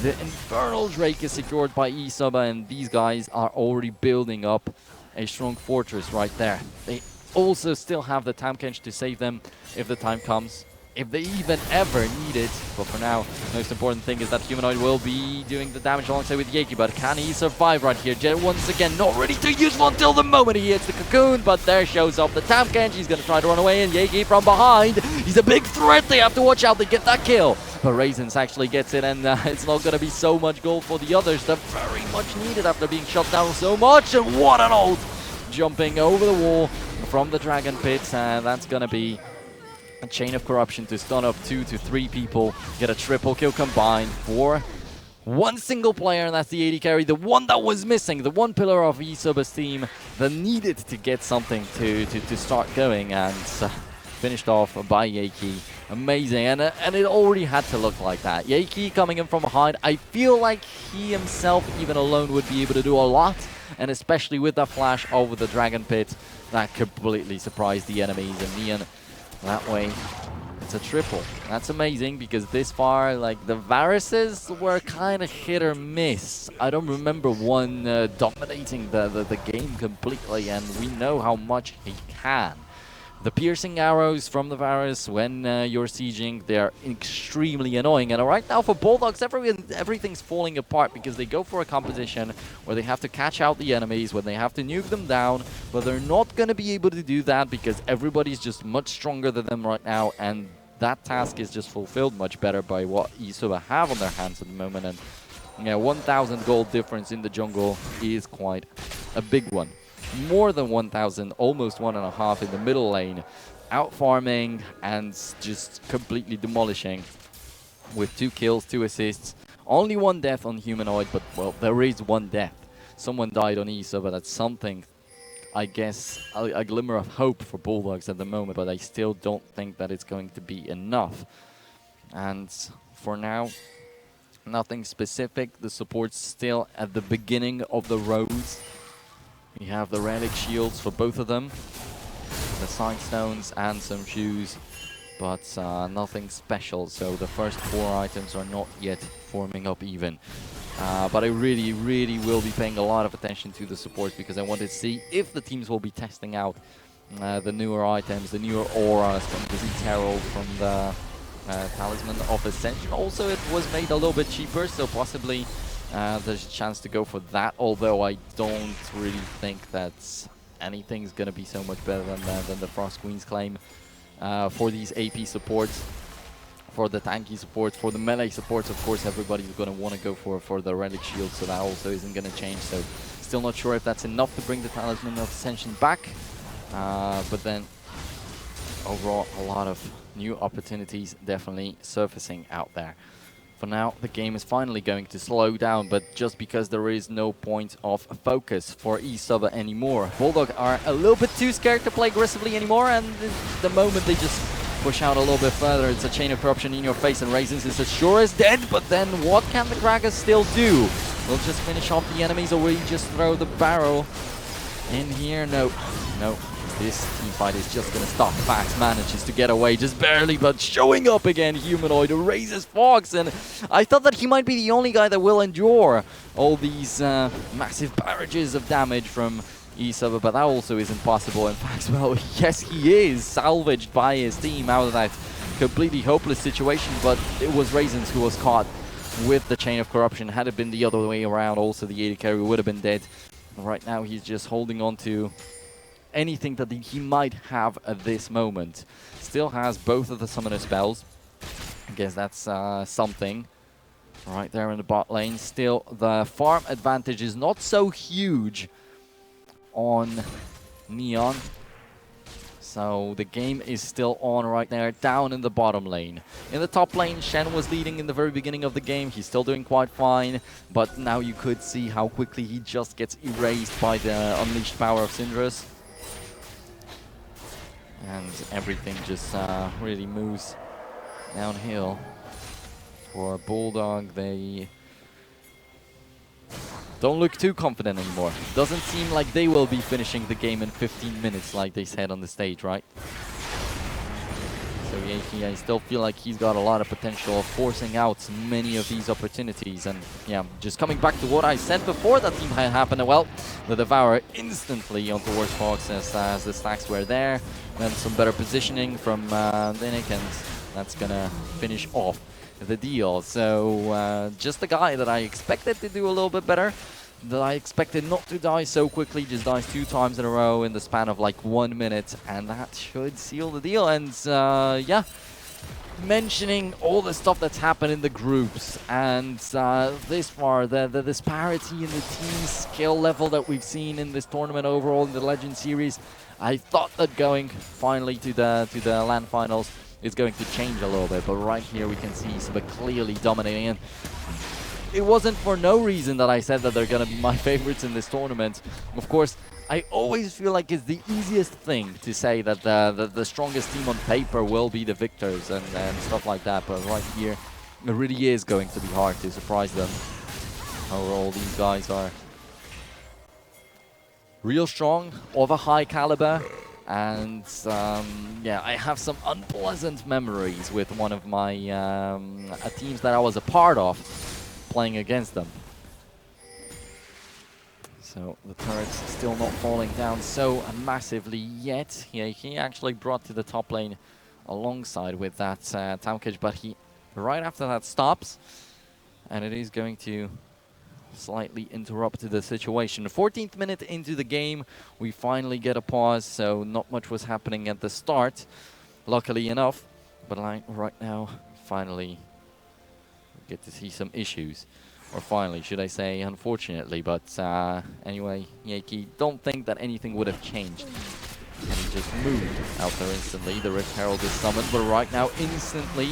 The Infernal Drake is secured by eSuba, and these guys are already building up a strong fortress right there. They also still have the Tamkench to save them if the time comes. if they even ever need it. But for now, most important thing is that Humanoid will be doing the damage alongside with Yeki, but can he survive right here? Jet once again not ready to use one until the moment he hits the cocoon, but there shows up the Tam Kenji. He's gonna try to run away, and Yeki from behind. He's a big threat. They have to watch out. They get that kill. But Raisins actually gets it, and it's not gonna be so much gold for the others. They're very much needed after being shot down so much, and what an ult! Jumping over the wall from the Dragon Pit, and that's gonna be a chain of corruption to stun up 2 to 3 people, get a triple kill combined for one single player, and that's the AD carry, the one that was missing, the one pillar of eSuba's team that needed to get something to start going, and finished off by Yeki. Amazing, and it already had to look like that. Yeki coming in from behind, I feel like he himself, even alone, would be able to do a lot, and especially with that flash over the Dragon Pit, that completely surprised the enemies, and Neon that way, it's a triple. That's amazing, because this far, like, the Varuses were kind of hit or miss. I don't remember one dominating the game completely, and we know how much he can. The piercing arrows from the Varus when you're sieging, they're extremely annoying. And right now for Bulldogs, everything's falling apart because they go for a composition where they have to catch out the enemies, when they have to nuke them down, but they're not going to be able to do that because everybody's just much stronger than them right now, and that task is just fulfilled much better by what eSuba have on their hands at the moment. And yeah, 1,000 gold difference in the jungle is quite a big one. More than 1,000, almost 1.5 in the middle lane, out farming and just completely demolishing with 2 kills, 2 assists. Only 1 death on Humanoid, but well, there is 1 death. Someone died on eSuba, but that's something, I guess, a glimmer of hope for Bulldogs at the moment, but I still don't think that it's going to be enough. And for now, nothing specific. The support's still at the beginning of the roads. We have the relic shields for both of them, the sign stones and some shoes, but nothing special. So the first 4 items are not yet forming up even. But I really will be paying a lot of attention to the supports, because I want to see if the teams will be testing out the newer items, the newer auras from the Z Herald, from the Talisman of Ascension. Also, it was made a little bit cheaper, so possibly there's a chance to go for that, although I don't really think that anything's going to be so much better than the Frost Queen's claim for these AP supports, for the tanky supports, for the melee supports. Of course, everybody's going to want to go for the relic shield, so that also isn't going to change. So still not sure if that's enough to bring the Talisman of Ascension back, but then overall a lot of new opportunities definitely surfacing out there. For now, the game is finally going to slow down, but just because there is no point of focus for eSuba anymore. Bulldog are a little bit too scared to play aggressively anymore, and the moment they just push out a little bit further, it's a chain of corruption in your face, and Raisins is as sure as dead, but then what can the Kragas still do? We'll just finish off the enemies, or will he just throw the barrel in here? No. This teamfight is just going to stop. Fax manages to get away just barely, but showing up again, Humanoid raises Fox, and I thought that he might be the only guy that will endure all these massive barrages of damage from eSuba, but that also isn't possible. In fact, well, yes, he is salvaged by his team out of that completely hopeless situation, but it was Raisins who was caught with the chain of corruption. Had it been the other way around, also the AD carry would have been dead. Right now, he's just holding on to anything that he might have at this moment. Still has both of the summoner spells. I guess that's something. Right there in the bot lane. Still, the farm advantage is not so huge on Neon. So the game is still on right there, down in the bottom lane. In the top lane, Shen was leading in the very beginning of the game. He's still doing quite fine, but now you could see how quickly he just gets erased by the unleashed power of Syndra's. And everything just really moves downhill. For Bulldog, they don't look too confident anymore. Doesn't seem like they will be finishing the game in 15 minutes like they said on the stage, right? So Yeki, I still feel like he's got a lot of potential of forcing out many of these opportunities. And yeah, just coming back to what I said before that team had happened, well, the Devourer instantly on towards Fox as the stacks were there. Then some better positioning from Dinik, and that's gonna finish off the deal. So just the guy that I expected to do a little bit better, that I expected not to die so quickly, just dies 2 times in a row in the span of like 1 minute, and that should seal the deal. And yeah, mentioning all the stuff that's happened in the groups, and this far, the disparity in the team skill level that we've seen in this tournament overall in the Legend Series, I thought that going finally to the LAN Finals is going to change a little bit, but right here we can see eSuba clearly dominating. And it wasn't for no reason that I said that they're going to be my favorites in this tournament. Of course, I always feel like it's the easiest thing to say that the strongest team on paper will be the victors and stuff like that, but right here, it really is going to be hard to surprise them. Overall, these guys are real strong, of a high caliber, and yeah, I have some unpleasant memories with one of my teams that I was a part of playing against them. So the turret's still not falling down so massively yet. Yeah, he actually brought to the top lane alongside with that Tamkage, but he right after that stops, and it is going to slightly interrupt the situation. 14th minute into the game, we finally get a pause, so not much was happening at the start, luckily enough, but right now, finally, we get to see some issues. Or finally, should I say, unfortunately, but anyway, Yaki, don't think that anything would have changed. And he just moved out there instantly. The Rift Herald is summoned, but right now, instantly,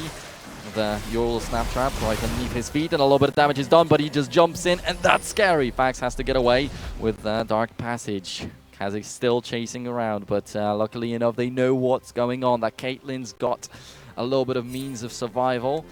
the Ural Snap Trap right underneath his feet, and a little bit of damage is done, but he just jumps in, and that's scary. Fax has to get away with Dark Passage. Kazakh still chasing around, but luckily enough, they know what's going on, that Caitlyn's got a little bit of means of survival.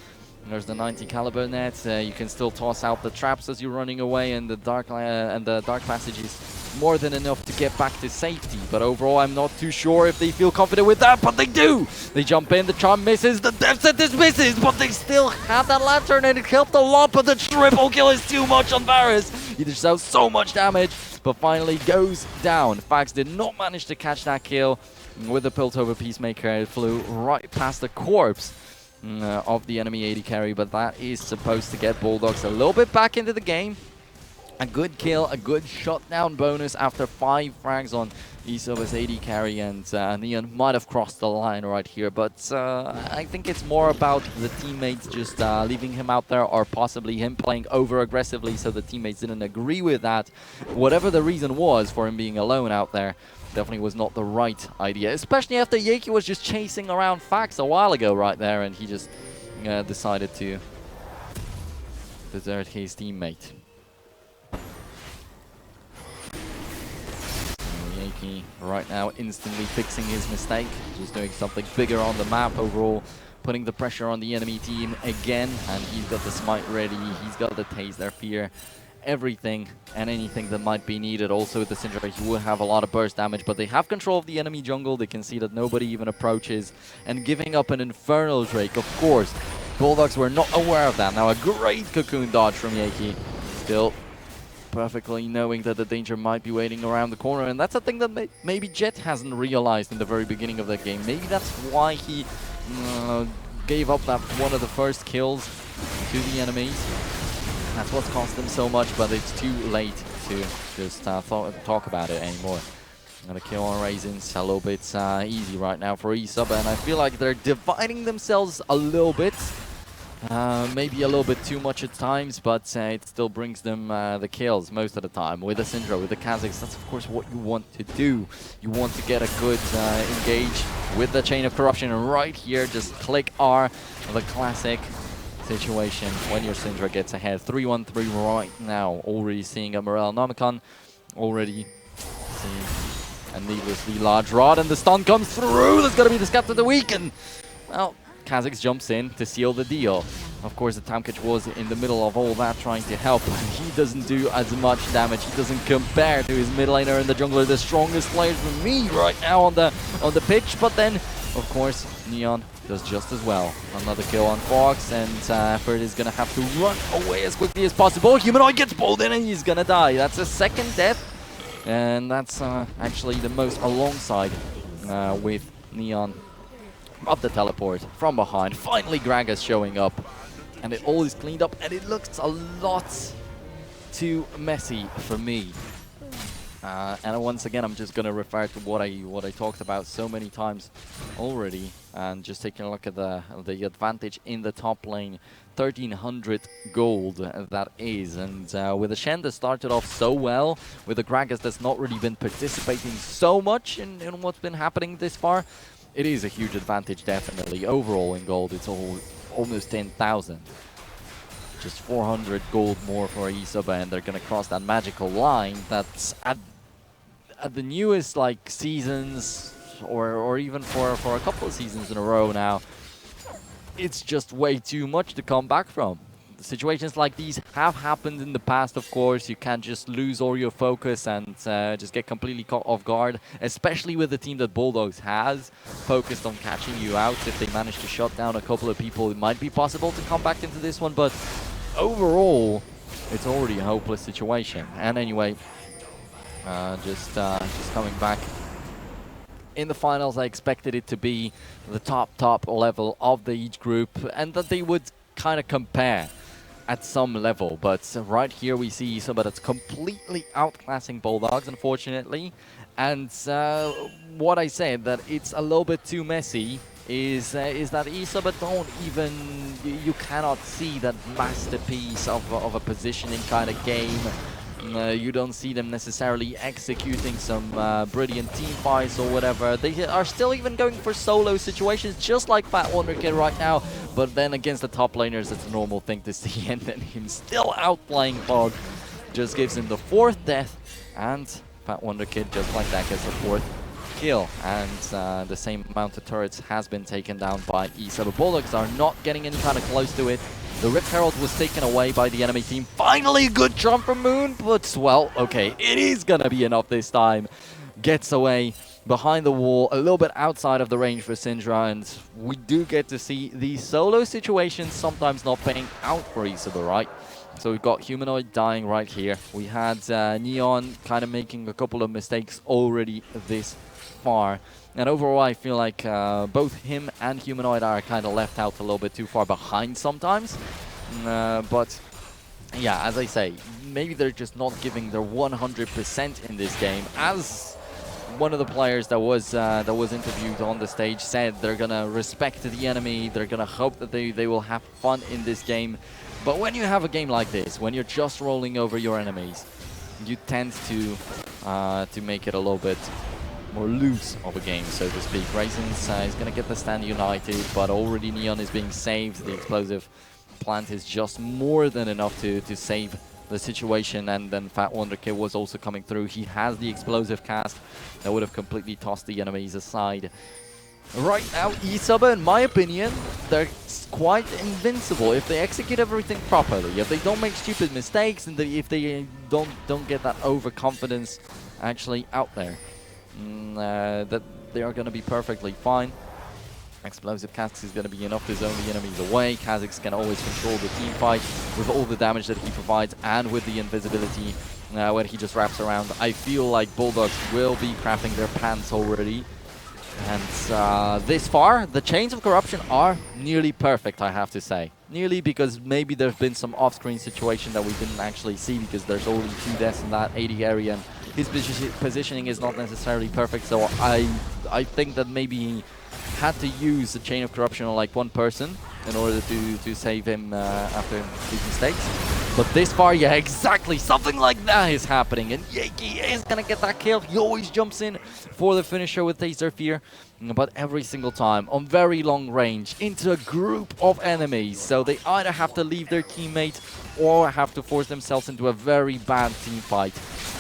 There's the 90 caliber net. You can still toss out the traps as you're running away, and the dark passage is more than enough to get back to safety. But overall, I'm not too sure if they feel confident with that, but they do. They jump in, the charm misses, the death sentence misses, but they still have that lantern, and it helped a lot. But the triple kill is too much on Varus. He just does so much damage, but finally goes down. Fax did not manage to catch that kill with the Piltover Peacemaker. It flew right past the corpse of the enemy AD carry, but that is supposed to get Bulldogs a little bit back into the game. A good kill, a good shutdown bonus after 5 frags on eSuba's AD carry, and Neon might have crossed the line right here, but I think it's more about the teammates just leaving him out there, or possibly him playing over aggressively, so the teammates didn't agree with that. Whatever the reason was for him being alone out there, definitely was not the right idea, especially after Yaki was just chasing around Fax a while ago right there, and he just decided to desert his teammate. Yaki right now instantly fixing his mistake, just doing something bigger on the map overall, putting the pressure on the enemy team again, and he's got the smite ready, he's got the taste, their fear, everything and anything that might be needed. Also with the Syndra, he will have a lot of burst damage, but they have control of the enemy jungle. They can see that nobody even approaches, and giving up an Infernal Drake, of course. Bulldogs were not aware of that. Now a great cocoon dodge from Yaki, still perfectly knowing that the danger might be waiting around the corner, and that's a thing that maybe Jet hasn't realized in the very beginning of the game. Maybe that's why he gave up that one of the first kills to the enemies. That's what's cost them so much, but it's too late to just talk about it anymore. Gonna kill on Raisins a little bit easy right now for eSuba, and I feel like they're dividing themselves a little bit. Maybe a little bit too much at times, but it still brings them the kills most of the time. With the Syndra, with the Kazakhs, that's of course what you want to do. You want to get a good engage with the Chain of Corruption, and right here, just click R, the classic situation when your Syndra gets ahead. 3-1-3 right now. Already seeing a Morel Nomicon. Already seeing a needlessly large rod, and the stun comes through. That's going to be the Scat of the week, and well, Kazakhs jumps in to seal the deal. Of course, the Tamkage was in the middle of all that trying to help, and he doesn't do as much damage. He doesn't compare to his mid laner and the jungler, the strongest players for me right now on the pitch. But then, of course, Neon does just as well. Another kill on Fox, and Effort is going to have to run away as quickly as possible. Humanoid gets pulled in, and he's going to die. That's a second death, and that's actually the most alongside with Neon of the teleport from behind. Finally, Gragas showing up, and it all is cleaned up, and it looks a lot too messy for me. And once again, I'm just going to refer to what I talked about so many times already, and just taking a look at the advantage in the top lane. 1300 gold that is, and with a Shen that started off so well, with a Gragas that's not really been participating so much in what's been happening this far, it is a huge advantage definitely. Overall in gold, it's almost 10,000. Just 400 gold more for eSuba, and they're going to cross that magical line that's at the newest like seasons, or even for a couple of seasons in a row now. It's just way too much to come back from. Situations like these have happened in the past, of course. You can't just lose all your focus and just get completely caught off guard, especially with the team that Bulldogs has, focused on catching you out. If they manage to shut down a couple of people, it might be possible to come back into this one, but overall, it's already a hopeless situation. And anyway, just coming back. In the finals, I expected it to be the top level of each group, and that they would kind of compare at some level. But right here we see somebody that's completely outclassing Bulldogs, unfortunately. And what I said, that it's a little bit too messy, is that eSuba don't even, you cannot see that masterpiece of a positioning kind of game. You don't see them necessarily executing some brilliant team fights or whatever. They are still even going for solo situations, just like Fat Wonder Kid right now. But then against the top laners, it's a normal thing to see. And then him still outplaying Fog just gives him the 4th death. And Fat Wonder Kid, just like that, gets the 4th kill. And the same amount of turrets has been taken down by eSuba. Bulldogs are not getting any kind of close to it. The Rip Herald was taken away by the enemy team. Finally, a good jump from Moon, but, well, okay, it is going to be enough this time. Gets away behind the wall, a little bit outside of the range for Syndra, and we do get to see these solo situations sometimes not paying out for eSuba, right? So we've got Humanoid dying right here. We had Neon kind of making a couple of mistakes already this far. And overall, I feel like both him and Humanoid are kind of left out a little bit too far behind sometimes. But yeah, as I say, maybe they're just not giving their 100% in this game. As one of the players that was interviewed on the stage said, they're gonna respect the enemy. They're gonna hope that they will have fun in this game. But when you have a game like this, when you're just rolling over your enemies, you tend to make it a little bit more loose of a game, so to speak. Raisins is going to get the stand united, but already Neon is being saved. The explosive plant is just more than enough to save the situation, and then Fat Wonder Kid was also coming through. He has the explosive cast that would have completely tossed the enemies aside. Right now, eSuba, in my opinion, they're quite invincible if they execute everything properly. If they don't make stupid mistakes, and if they don't get that overconfidence actually out there. That they are going to be perfectly fine. Explosive Casks is going to be enough to zone the enemies away. Kha'Zix can always control the team fight with all the damage that he provides, and with the invisibility when he just wraps around. I feel like Bulldogs will be crapping their pants already. And this far, the Chains of Corruption are nearly perfect, I have to say. Nearly, because maybe there's been some off-screen situation that we didn't actually see, because there's only 2 deaths in that AD area, and his positioning is not necessarily perfect. So I think that maybe he had to use the Chain of Corruption on like one person in order to save him after his mistakes. But this far, yeah, exactly, something like that is happening, and Yaki is gonna get that kill. He always jumps in for the finisher with Taser Fear, but every single time on very long range into a group of enemies. So they either have to leave their teammate or have to force themselves into a very bad team fight.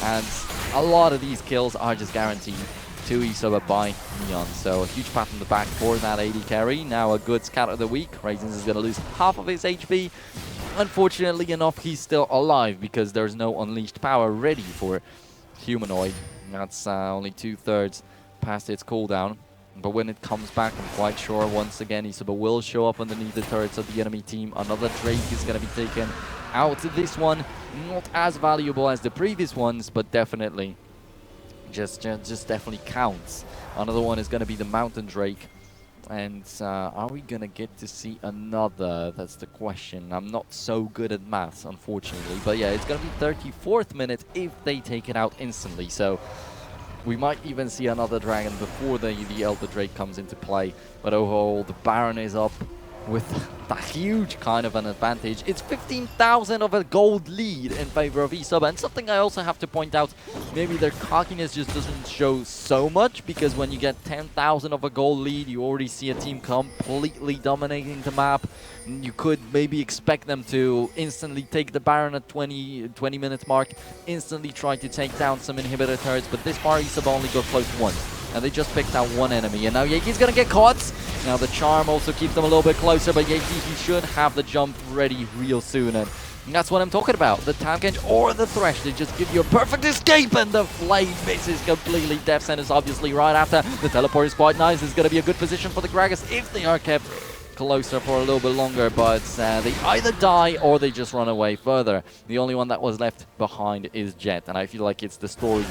And a lot of these kills are just guaranteed to eSuba by Neon. So a huge pat on the back for that AD carry. Now a good scout of the week. Raisins is going to lose half of his HP. Unfortunately enough, he's still alive because there's no unleashed power ready for Humanoid. That's only 2/3 past its cooldown. But when it comes back, I'm quite sure once again eSuba will show up underneath the turrets of the enemy team. Another Drake is going to be taken out. This one not as valuable as the previous ones, but definitely just definitely counts. Another one is going to be the Mountain Drake. And are we going to get to see another? That's the question. I'm not so good at maths, unfortunately. But yeah, it's going to be 34th minute if they take it out instantly. So we might even see another dragon before the Elder Drake comes into play. But overall, the Baron is up with a huge kind of an advantage. It's 15,000 of a gold lead in favor of eSuba. And something I also have to point out, maybe their cockiness just doesn't show so much, because when you get 10,000 of a gold lead, you already see a team completely dominating the map. You could maybe expect them to instantly take the Baron at 20 minutes mark, instantly try to take down some inhibitor turrets, but this far eSuba only got close once. And they just picked out one enemy, and now Yaki's gonna get caught. Now the charm also keeps them a little bit closer, but Yaki, he should have the jump ready real soon, and that's what I'm talking about. The Tankage or the Thresh, they just give you a perfect escape, and the Flame misses completely. Death Sentence obviously right after. The teleport is quite nice. It's gonna be a good position for the Gragas if they are kept closer for a little bit longer, but they either die or they just run away further. The only one that was left behind is Jet, and I feel like it's the story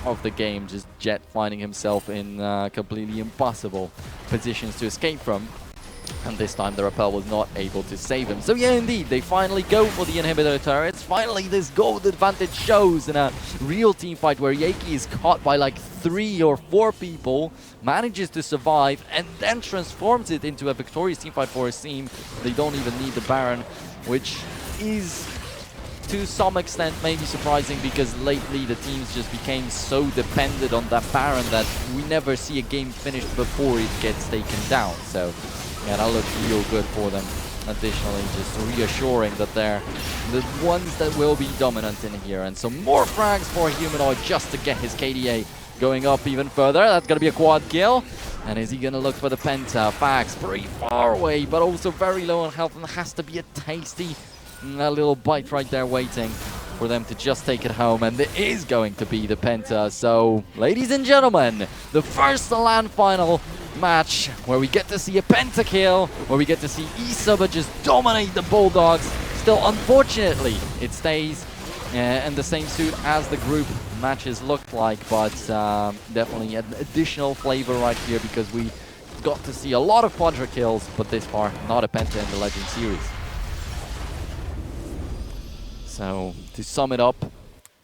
of the game, just Jet finding himself in completely impossible positions to escape from. And this time the Rappel was not able to save him. So yeah, indeed, they finally go for the inhibitor turrets. Finally, this gold advantage shows in a real team fight where Yaki is caught by like 3 or 4 people, manages to survive, and then transforms it into a victorious team fight for his team. They don't even need the Baron, which is to some extent maybe surprising, because lately the teams just became so dependent on that Baron that we never see a game finished before it gets taken down. So yeah, that looks real good for them. Additionally, just reassuring that they're the ones that will be dominant in here. And some more frags for Humanoid just to get his KDA going up even further. That's going to be a quad kill. And is he going to look for the Penta? Fax pretty far away, but also very low on health, and has to be a tasty little bite right there waiting for them to just take it home, and there is going to be the Penta. So, ladies and gentlemen, the first LAN final match where we get to see a Penta kill, where we get to see eSuba just dominate the Bulldogs. Still, unfortunately, it stays in the same suit as the group matches looked like, but definitely an additional flavor right here, because we got to see a lot of quadra kills, but this far, not a Penta in the Legend series. So, to sum it up,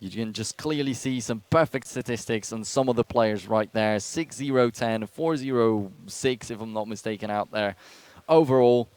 you can just clearly see some perfect statistics on some of the players right there. 6-0-10, 4-0-6 if I'm not mistaken out there. Overall,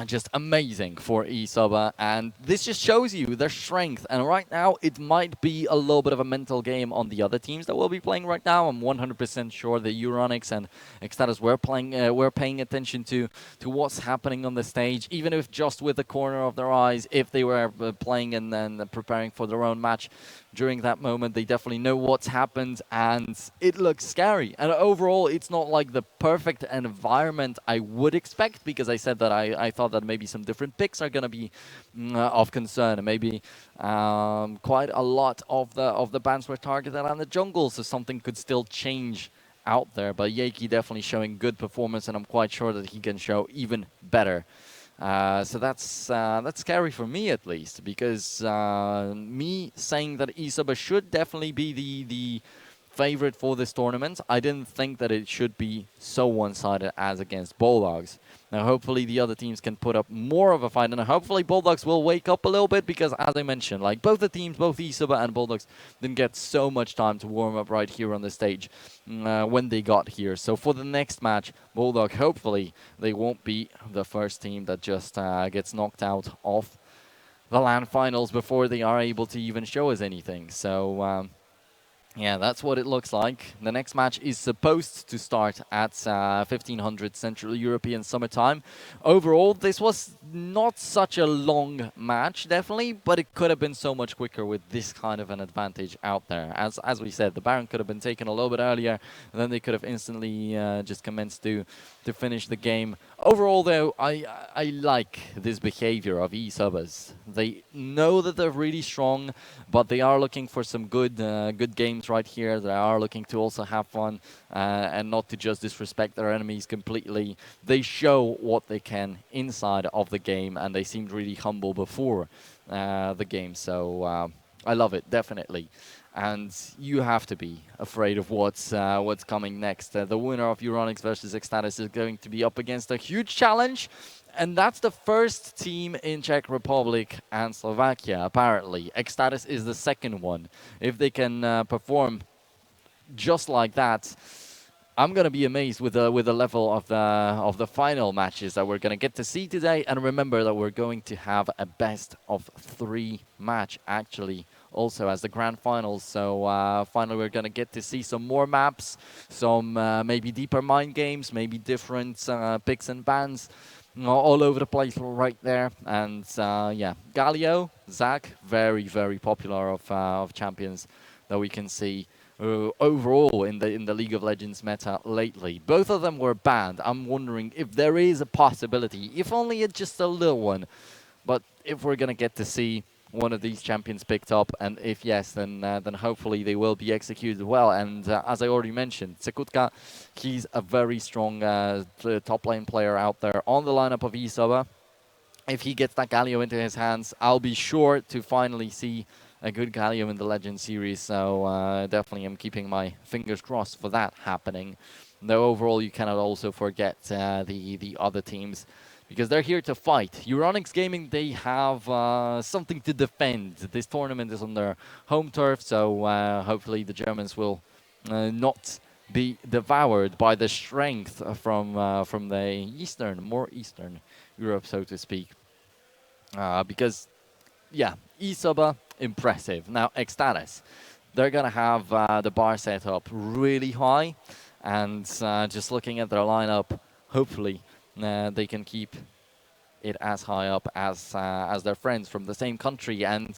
just amazing for eSuba, and this just shows you their strength. And right now, it might be a little bit of a mental game on the other teams that will be playing right now. I'm 100% sure that Euronics and Ecstatus were paying attention to what's happening on the stage, even if just with the corner of their eyes. If they were playing and then preparing for their own match during that moment, they definitely know what's happened, and it looks scary. And overall, it's not like the perfect environment I would expect, because I said that I thought that maybe some different picks are going to be of concern, and maybe quite a lot of the bans were targeted on the jungle, so something could still change out there. But Yaki definitely showing good performance, and I'm quite sure that he can show even better. So that's scary for me, at least, because me saying that eSuba should definitely be the favorite for this tournament, I didn't think that it should be so one-sided as against Bulldogs. Now, hopefully the other teams can put up more of a fight, and hopefully Bulldogs will wake up a little bit, because as I mentioned, like both the teams, both eSuba and Bulldogs, didn't get so much time to warm up right here on the stage when they got here. So for the next match, Bulldog, hopefully they won't be the first team that just gets knocked out of the LAN Finals before they are able to even show us anything. So yeah, that's what it looks like. The next match is supposed to start at 1500 Central European Summer Time. Overall, this was not such a long match, definitely, but it could have been so much quicker with this kind of an advantage out there. As we said, the Baron could have been taken a little bit earlier, and then they could have instantly just commenced to finish the game. Overall, though, I like this behavior of eSubas. They know that they're really strong, but they are looking for some good games right here. They are looking to also have fun and not to just disrespect their enemies completely. They show what they can inside of the game, and they seemed really humble before the game. So I love it, definitely. and you have to be afraid of what's coming next. The winner of Euronics versus Ecstatis is going to be up against a huge challenge, and that's the first team in Czech Republic and Slovakia, apparently. Ecstatis is the second one. If they can perform just like that, I'm gonna be amazed with the level of the final matches that we're gonna get to see today. And remember that we're going to have a best of 3 match actually also as the grand finals. So finally we're gonna get to see some more maps, some maybe deeper mind games, maybe different picks and bans. All over the place right there. And yeah, Galio, Zach, very, very popular of champions that we can see overall in the League of Legends meta lately. Both of them were banned. I'm wondering if there is a possibility, if only just a little one, but if we're gonna get to see one of these champions picked up, and if yes, then hopefully they will be executed well. And as I already mentioned, Sekutka, he's a very strong top lane player out there on the lineup of eSuba. If he gets that Galio into his hands, I'll be sure to finally see a good Galio in the Legend series. So definitely I'm keeping my fingers crossed for that happening. Though overall, you cannot also forget the other teams, because they're here to fight. Euronics Gaming, they have something to defend. This tournament is on their home turf, so hopefully the Germans will not be devoured by the strength from the more eastern Europe, so to speak. Because, yeah, eSuba, impressive. Now, Ecstatis, they're going to have the bar set up really high. And just looking at their lineup, hopefully they can keep it as high up as their friends from the same country. And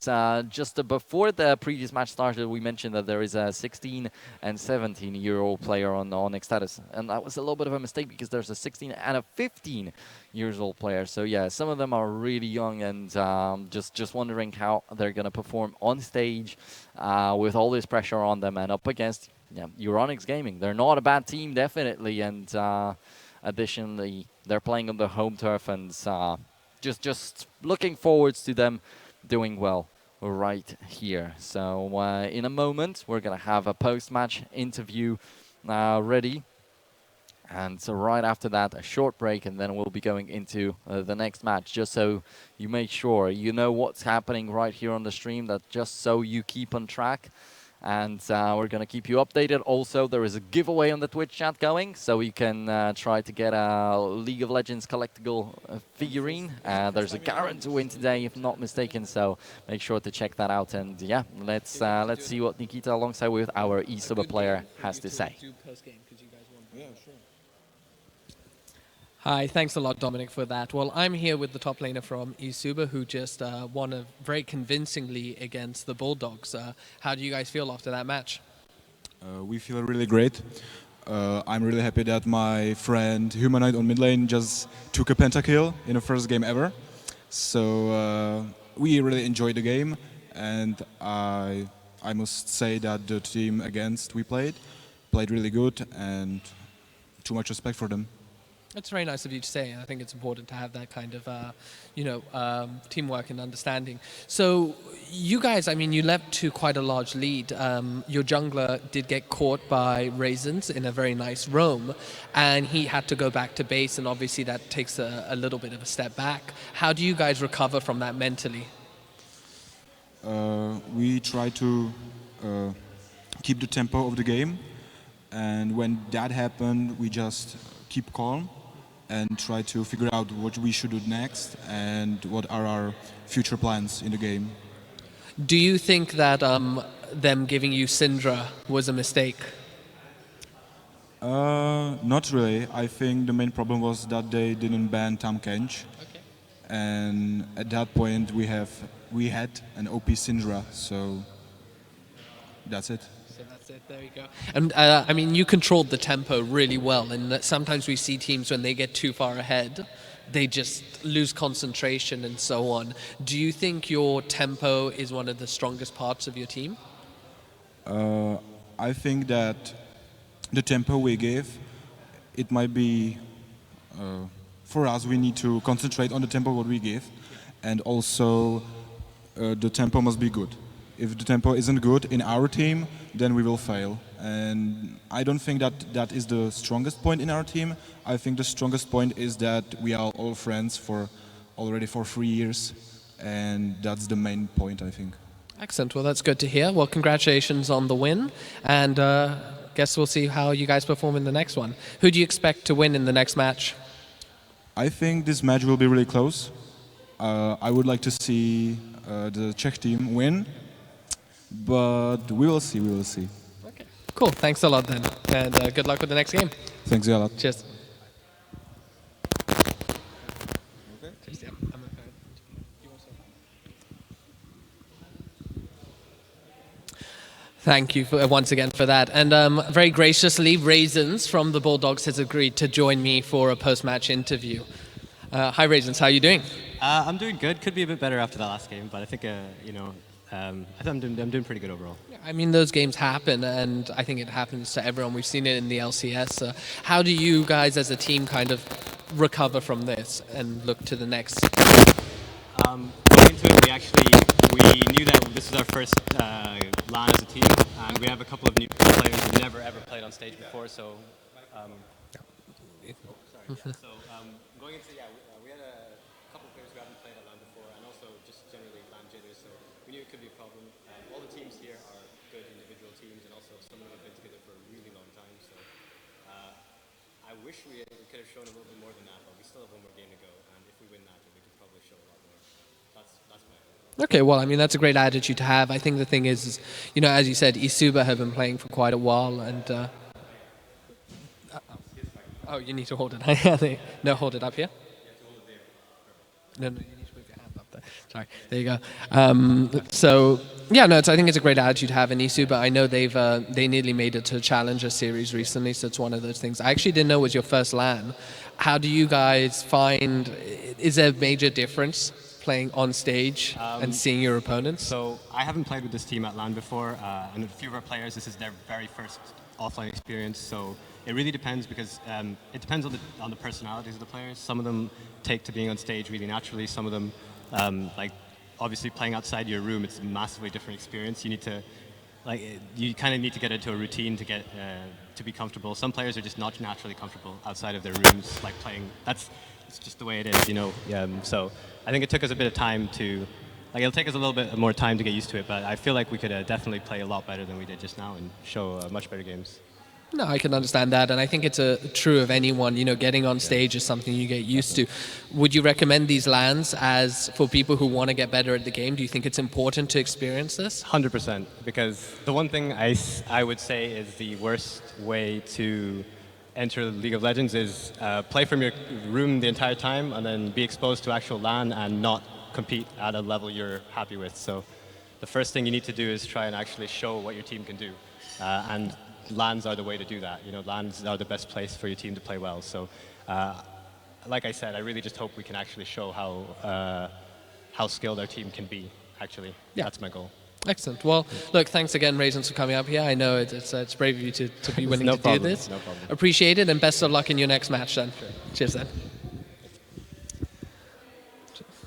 just before the previous match started, we mentioned that there is a 16 and 17-year-old player on Ecstatis, and that was a little bit of a mistake because there's a 16 and a 15-years-old player. So yeah, some of them are really young, and just wondering how they're gonna perform on stage with all this pressure on them and up against Euronics Gaming. They're not a bad team, definitely, and additionally, they're playing on the home turf, and just looking forward to them doing well right here. So in a moment, we're going to have a post-match interview ready. And so right after that, a short break, and then we'll be going into the next match, just so you make sure you know what's happening right here on the stream, that just so you keep on track. And we're going to keep you updated. Also, there is a giveaway on the Twitch chat going, so you can try to get a League of Legends collectible figurine. There's a guarantee to win today, if not mistaken, so make sure to check that out. And yeah, let's see what Nikita, alongside with our eSuba player, has to say. Yeah, sure. Hi, thanks a lot, Dominic, for that. Well, I'm here with the top laner from eSuba, who just won very convincingly against the Bulldogs. How do you guys feel after that match? We feel really great. I'm really happy that my friend Humanoid on mid lane just took a pentakill in the first game ever. So we really enjoyed the game, and I must say that the team against we played really good, and too much respect for them. It's very nice of you to say, and I think it's important to have that kind of, teamwork and understanding. So you guys, I mean, you leapt to quite a large lead. Your jungler did get caught by Raisins in a very nice roam, and he had to go back to base, and obviously that takes a little bit of a step back. How do you guys recover from that mentally? We try to keep the tempo of the game, and when that happened, we just keep calm and try to figure out what we should do next and what are our future plans in the game. Do you think that them giving you Syndra was a mistake? Not really. I think the main problem was that they didn't ban Tam Kench. Okay. And at that point we had an OP Syndra, so that's it. So that's it, there you go. And I mean, you controlled the tempo really well, and that sometimes we see teams when they get too far ahead, they just lose concentration and so on. Do you think your tempo is one of the strongest parts of your team? I think that the tempo we give, it might be, for us, we need to concentrate on the tempo what we give, and also the tempo must be good. If the tempo isn't good in our team, then we will fail. And I don't think that that is the strongest point in our team. I think the strongest point is that we are all friends for already for 3 years, and that's the main point, I think. Excellent. Well, that's good to hear. Well, congratulations on the win, and guess we'll see how you guys perform in the next one. Who do you expect to win in the next match? I think this match will be really close. I would like to see the Czech team win, but we will see, we will see. Okay. Cool. Thanks a lot then, and good luck with the next game. Thanks a lot. Cheers. Thank you once again for that. And very graciously, Raisins from the Bulldogs has agreed to join me for a post-match interview. Hi, Raisins. How are you doing? I'm doing good. Could be a bit better after that last game, but I think, I think I'm doing pretty good overall. I mean, those games happen, and I think it happens to everyone. We've seen it in the LCS. How do you guys as a team kind of recover from this and look to the next? Going into it, we knew that this is our first LAN as a team, and we have a couple of new players who've never ever played on stage before. So, going into we had a couple of players who haven't played at LAN before, and also just generally LAN jitters. So we knew it could be a problem. All the teams here are good individual teams, and also some of them have been together for a really long time. So I wish we could have shown a little bit more than that, but we still have one more game to go, and if we win that, then we could probably show a lot more. That's my opinion. Okay, well, I mean, that's a great attitude to have. I think the thing is, as you said, eSuba have been playing for quite a while, and... oh, you need to hold it. No, hold it up here. No, you need to move your hand up there. Sorry, there you go. So, yeah, no, I think it's a great attitude to have in eSuba. I know they nearly made it to Challenger Series recently, so it's one of those things. I actually didn't know it was your first LAN. How do you guys find, is there a major difference playing on stage and seeing your opponents? So I haven't played with this team at LAN before, and a few of our players, this is their very first offline experience. So it really depends because it depends on the personalities of the players. Some of them take to being on stage really naturally. Some of them, like obviously playing outside your room, it's a massively different experience. You need to, you kind of need to get into a routine to get to be comfortable. Some players are just not naturally comfortable outside of their rooms, like playing. It's just the way it is, So I think it took us a bit of time to, it'll take us a little bit more time to get used to it, but I feel like we could definitely play a lot better than we did just now and show much better games. No, I can understand that, and I think it's true of anyone. Getting on stage is something you get used to. Would you recommend these LANs as for people who want to get better at the game? Do you think it's important to experience this? 100%, because the one thing I would say is the worst way to enter League of Legends is play from your room the entire time and then be exposed to actual LAN and not compete at a level you're happy with. So the first thing you need to do is try and actually show what your team can do. And LANs are the way to do that. LANs are the best place for your team to play well. So like I said, I really just hope we can actually show how skilled our team can be, actually. Yeah. That's my goal. Excellent. Well, look, thanks again, Raisins, for coming up here. I know it's brave of you to be willing No to problem. do this. No problem. Appreciate it, and best of luck in your next match then. Sure. Cheers then.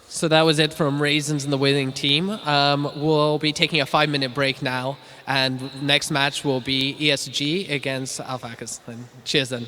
So that was it from Raisins and the winning team. We'll be taking a 5-minute break now, and next match will be ESG against Alphacas. Cheers then.